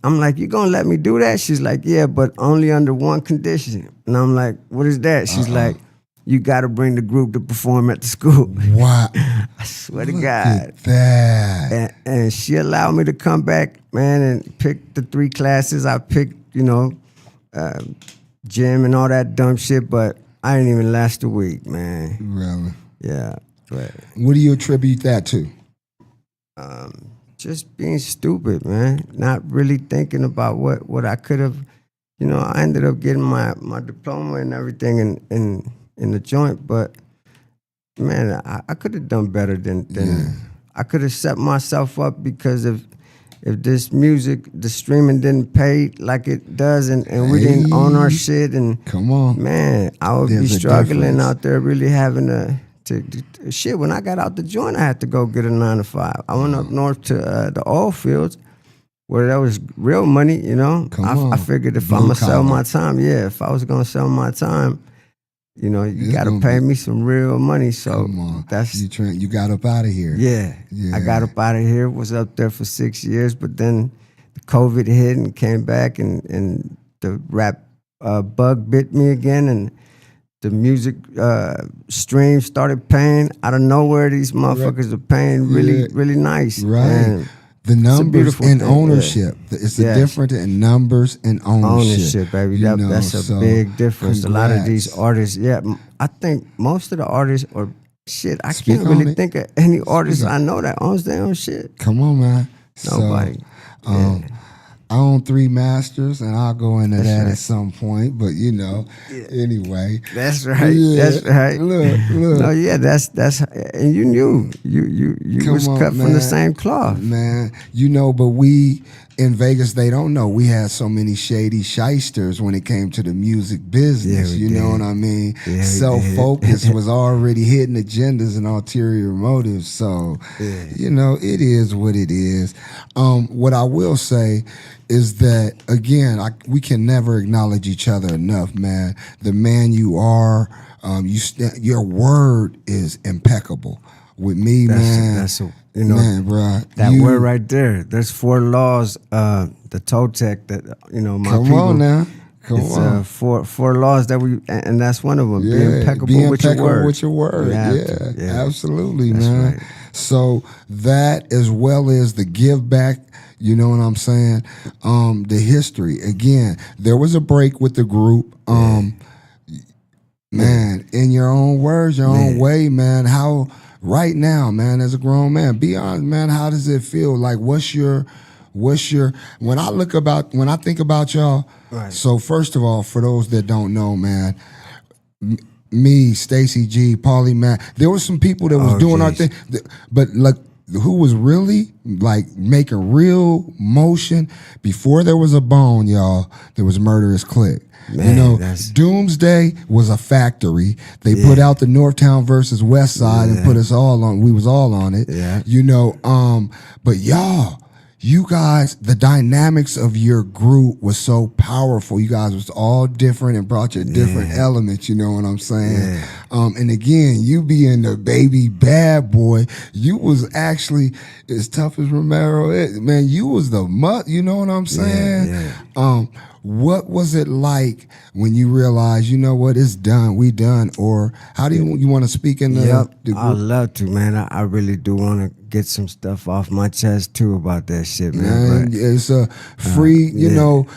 I'm like, you gonna let me do that? She's like, yeah, but only under one condition. And I'm like, what is that? She's like, you gotta bring the group to perform at the school. Wow. I swear to Look God. at that. And she allowed me to come back, man, and pick the 3 classes. I picked, you know, gym and all that dumb shit, but I didn't even last a week, man. Really? Yeah. But what do you attribute that to? Just being stupid, man. Not really thinking about what I could have you know, I ended up getting my diploma and everything in the joint, but man, I could have done better than I could have set myself up, because if this music, the streaming didn't pay like it does, and we didn't own our shit, and come on, man, I would be struggling out there, really having to shit. When I got out the joint, I had to go get a 9 to 5. I went up north to the oil fields, where that was real money, you know. I figured if I'm gonna sell my time, if I was gonna sell my time, you know, you gotta pay me some real money. So that's you got up out of here. Yeah, I got up out of here. Was up there for 6 years, but then the COVID hit and came back, and the rap bug bit me again, and the music stream started paying out of nowhere. These motherfuckers are paying really nice. Right. And the numbers and thing, ownership. It's the difference in numbers and ownership. Baby. That's a big difference. Congrats. A lot of these artists, I think most of the artists, or shit, I can't really think of any artist I know that owns their own shit. Come on, man. Nobody. I own 3 masters, and I'll go into that at some point. But you know, anyway, that's right. That's right. Look. No, that's and you knew you was cut from the same cloth, man. You know, but we in Vegas, they don't know we had so many shady shysters when it came to the music business. You know what I mean? Yeah, Self-focus was already hitting agendas and ulterior motives. So, you know, it is what it is. What I will say is that, again, we can never acknowledge each other enough, man. The man you are, your word is impeccable. With me, you know, man, bro, that word right there. There's 4 laws, the Toltec that, you know, my people. Come on now. Come on. 4 laws that and that's one of them. Yeah, be impeccable with your word. Yeah, absolutely, that's man. Right. So that, as well as the give back, you know what I'm saying? The history. Again, there was a break with the group. Man, in your own words, your own way, man, how right now, man, as a grown man, be honest, man, how does it feel? Like, what's your when I think about y'all, right. So first of all, for those that don't know, man, me, Stacy G, Paulie, man, there was some people that was doing our thing, but like, who was really like making real motion before there was a bone, y'all, there was Murderous Click. Man, you know, Doomsday was a factory. They put out the Northtown versus West Side and put us all on. We was all on it. Yeah. You know, but y'all, you guys, the dynamics of your group was so powerful. You guys was all different and brought your different elements, you know what I'm saying? Yeah. And again, you being the baby bad boy, you was actually as tough as Romero is. Man, you was the you know what I'm saying? Yeah. What was it like when you realized, you know what, it's done, we done? Or how do you want to speak in the group? I'd love to, man. I really do want to get some stuff off my chest too about that shit, man. It's a free, you know,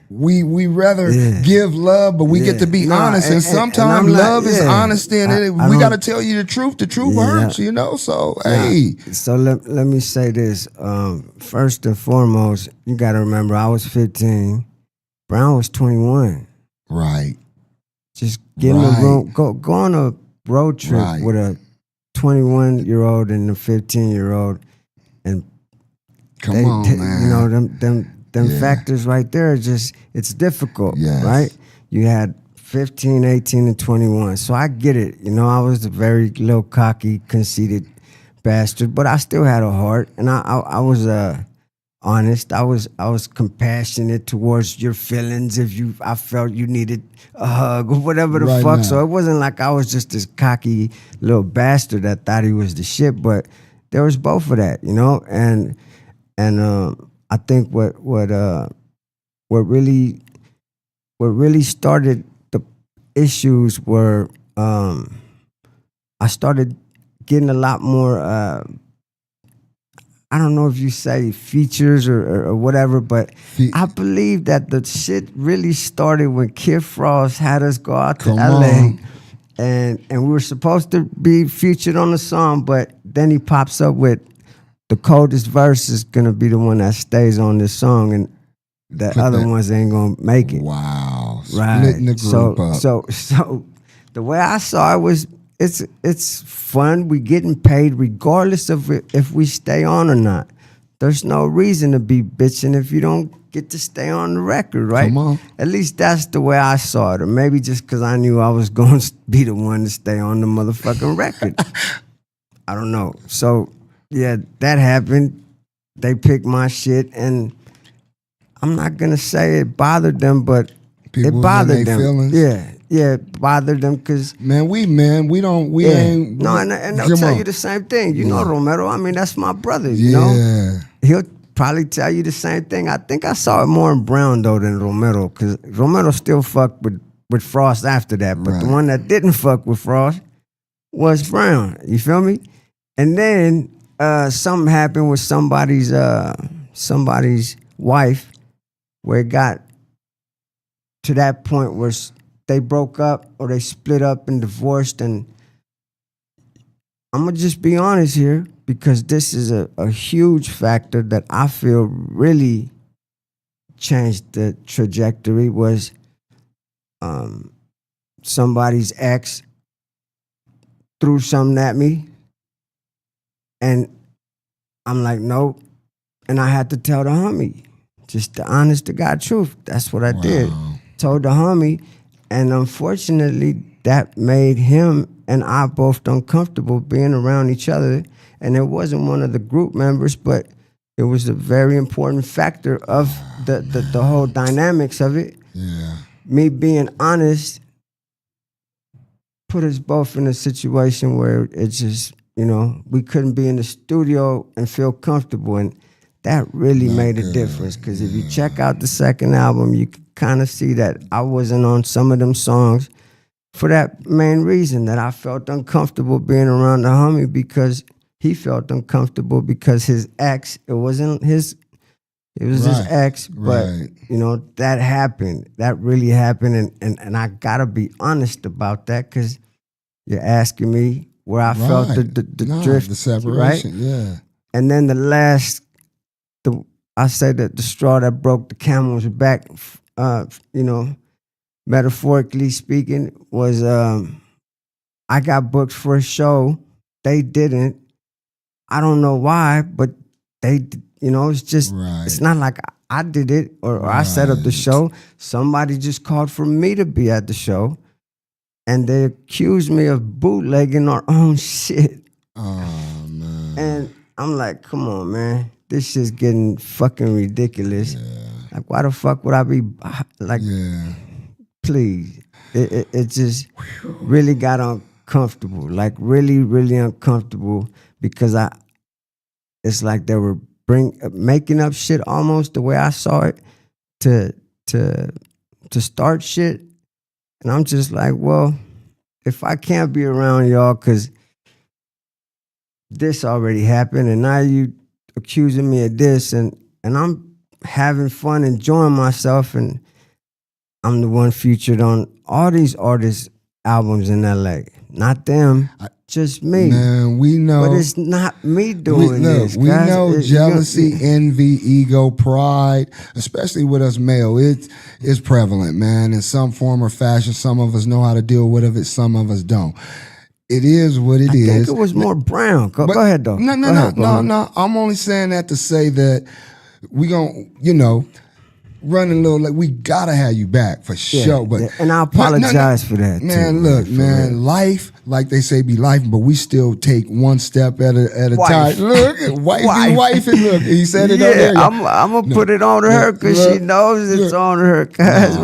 we rather give love, but we get to be honest. And sometimes love is honesty, and we got to tell you the truth. The truth hurts, you know. So hey, so let me say this. First and foremost, you got to remember, I was 15. Brown was 21. Right. Just get in the room, go on a road trip with a 21-year-old and a 15-year-old, and come on, man. You know, them factors right there, it's difficult, right? You had 15, 18, and 21. So I get it. You know, I was a very little cocky, conceited bastard, but I still had a heart, and I was honest. I was compassionate towards your feelings if I felt you needed a hug or whatever the fuck. Now. So it wasn't like I was just this cocky little bastard that thought he was the shit, but there was both of that, you know? And I think what really started the issues were I started getting a lot more I don't know if you say features or whatever, but I believe that the shit really started when Kid Frost had us go out to LA, and we were supposed to be featured on the song, but then he pops up with the coldest verse is gonna be the one that stays on this song, and The Put other that- ones ain't gonna make it. Wow. Right. Splitting the group up. So the way I saw it was it's fun. We getting paid regardless of if we stay on or not. There's no reason to be bitching if you don't get to stay on the record, right? Come on. At least that's the way I saw it. Or maybe just because I knew I was going to be the one to stay on the motherfucking record. I don't know. So, yeah, that happened. They picked my shit, and I'm not going to say it bothered them, but People it was in bothered they them. feelings. Yeah, it bothered them because... we ain't... No, and they'll Come tell on. you the same thing. You know Yeah. Romero, I mean, that's my brother, Yeah. you know? He'll probably tell you the same thing. I think I saw it more in Brown, though, than Romero, because Romero still fucked with Frost after that, but the one that didn't fuck with Frost was Brown. You feel me? And then something happened with somebody's wife where it got to that point where they broke up or they split up and divorced. And I'm going to just be honest here because this is a huge factor that I feel really changed the trajectory was somebody's ex threw something at me. And I'm like, nope. And I had to tell the homie, just the honest to God truth. That's what I did. Told the homie. And unfortunately, that made him and I both uncomfortable being around each other. And it wasn't one of the group members, but it was a very important factor of the whole dynamics of it. Yeah. Me being honest put us both in a situation where it just, we couldn't be in the studio and feel comfortable. And that really made a difference. Because if you check out the second album, you can kind of see that I wasn't on some of them songs for that main reason, that I felt uncomfortable being around the homie because he felt uncomfortable because his ex, it was his ex, but that happened. That really happened. And I gotta be honest about that because you're asking me where I felt the drift, the separation, right? yeah. And then I say that the straw that broke the camel's back, metaphorically speaking, was I got booked for a show. They didn't. I don't know why, but they, it's just, it's not like I did it or I set up the show. Somebody just called for me to be at the show. And they accused me of bootlegging our own shit. Oh, man. And I'm like, come on, man. This shit's getting fucking ridiculous. Like, why the fuck would I be like, please. It just really got uncomfortable. Like, really, really uncomfortable because it's like they were making up shit almost the way I saw it to start shit. And I'm just like, well, if I can't be around y'all because this already happened and now you accusing me of this and I'm having fun, enjoying myself, and I'm the one featured on all these artists' albums in LA. Not them, just me. Man, we know. But it's not me doing this. We guys. know jealousy, envy, ego, pride, especially with us male, it's prevalent, man, in some form or fashion. Some of us know how to deal with it, some of us don't. It is what it is. I think it was more brown. Go ahead, though. No. I'm only saying that to say that we gon', running a little like we gotta have you back for sure. But and I apologize for that. Man, too, look, man, life, like they say, be life, but we still take one step at a time. Look, wife, and look, he said it over there. I'm gonna put it on her because she knows it's on her. That's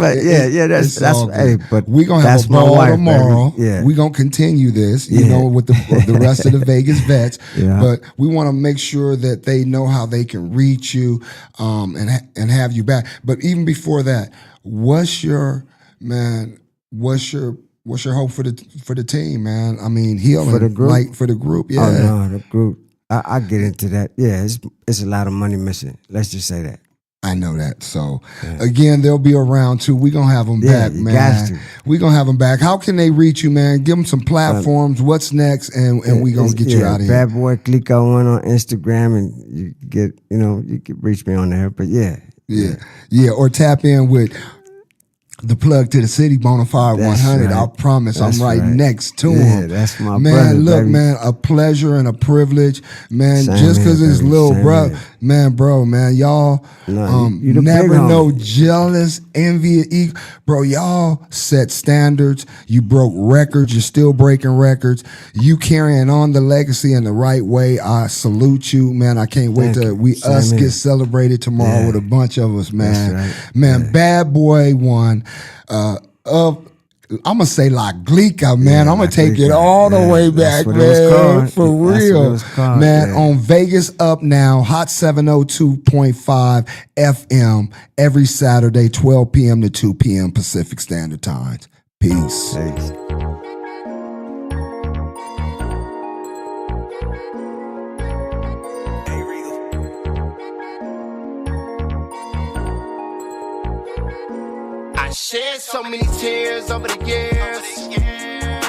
hey, but we gonna have a ball tomorrow. Baby. Yeah, we gonna continue this, with the rest of the Vegas vets. Yeah. But we want to make sure that they know how they can reach you, and have you back. But even before that, what's your hope for the team, man? I mean, healing for the group, yeah. Oh no, the group. I get into that. Yeah, it's a lot of money missing. Let's just say that. I know that. So again, they'll be around too. We gonna have them back, you man. got to. We gonna have them back. How can they reach you, man? Give them some platforms. What's next? And we gonna get you out of here. Bad Boy Clico on Instagram, and you can reach me on there. But yeah, Yeah. Or tap in with the plug to the city, BONAFIED 100. Right. I promise I'm right next to him. That's my man, brother, look, baby. Man, a pleasure and a privilege. Man, Same just because his little brother, here. man, bro, man, y'all you the never big know homie. jealous, envy, bro, y'all set standards. You broke records. You're still breaking records. You carrying on the legacy in the right way. I salute you, man. I can't wait till us get celebrated tomorrow with a bunch of us, man. Right. Man, Bad Boy 1. I'm gonna say La Glica, man. I'm gonna take it all the way back, man. For real, man. On Vegas Up Now, Hot 702.5 FM every Saturday, 12 p.m. to 2 p.m. Pacific Standard Time. Peace. Shed so many tears over the years.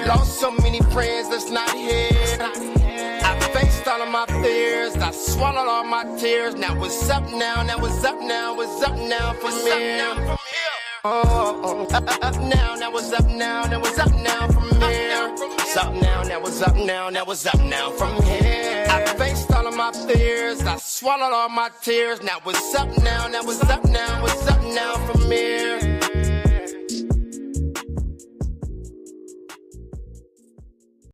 Lost so many friends that's not here. I faced all of my fears. I swallowed all my tears. Now what's up now? Now what's up now? What's up now from here? Up now, now what's up now? Now what's up now from here? What's up now? Now what's up now? Now what's up now from here? I faced all of my fears. I swallowed all my tears. Now what's up now? Now what's up now? What's up?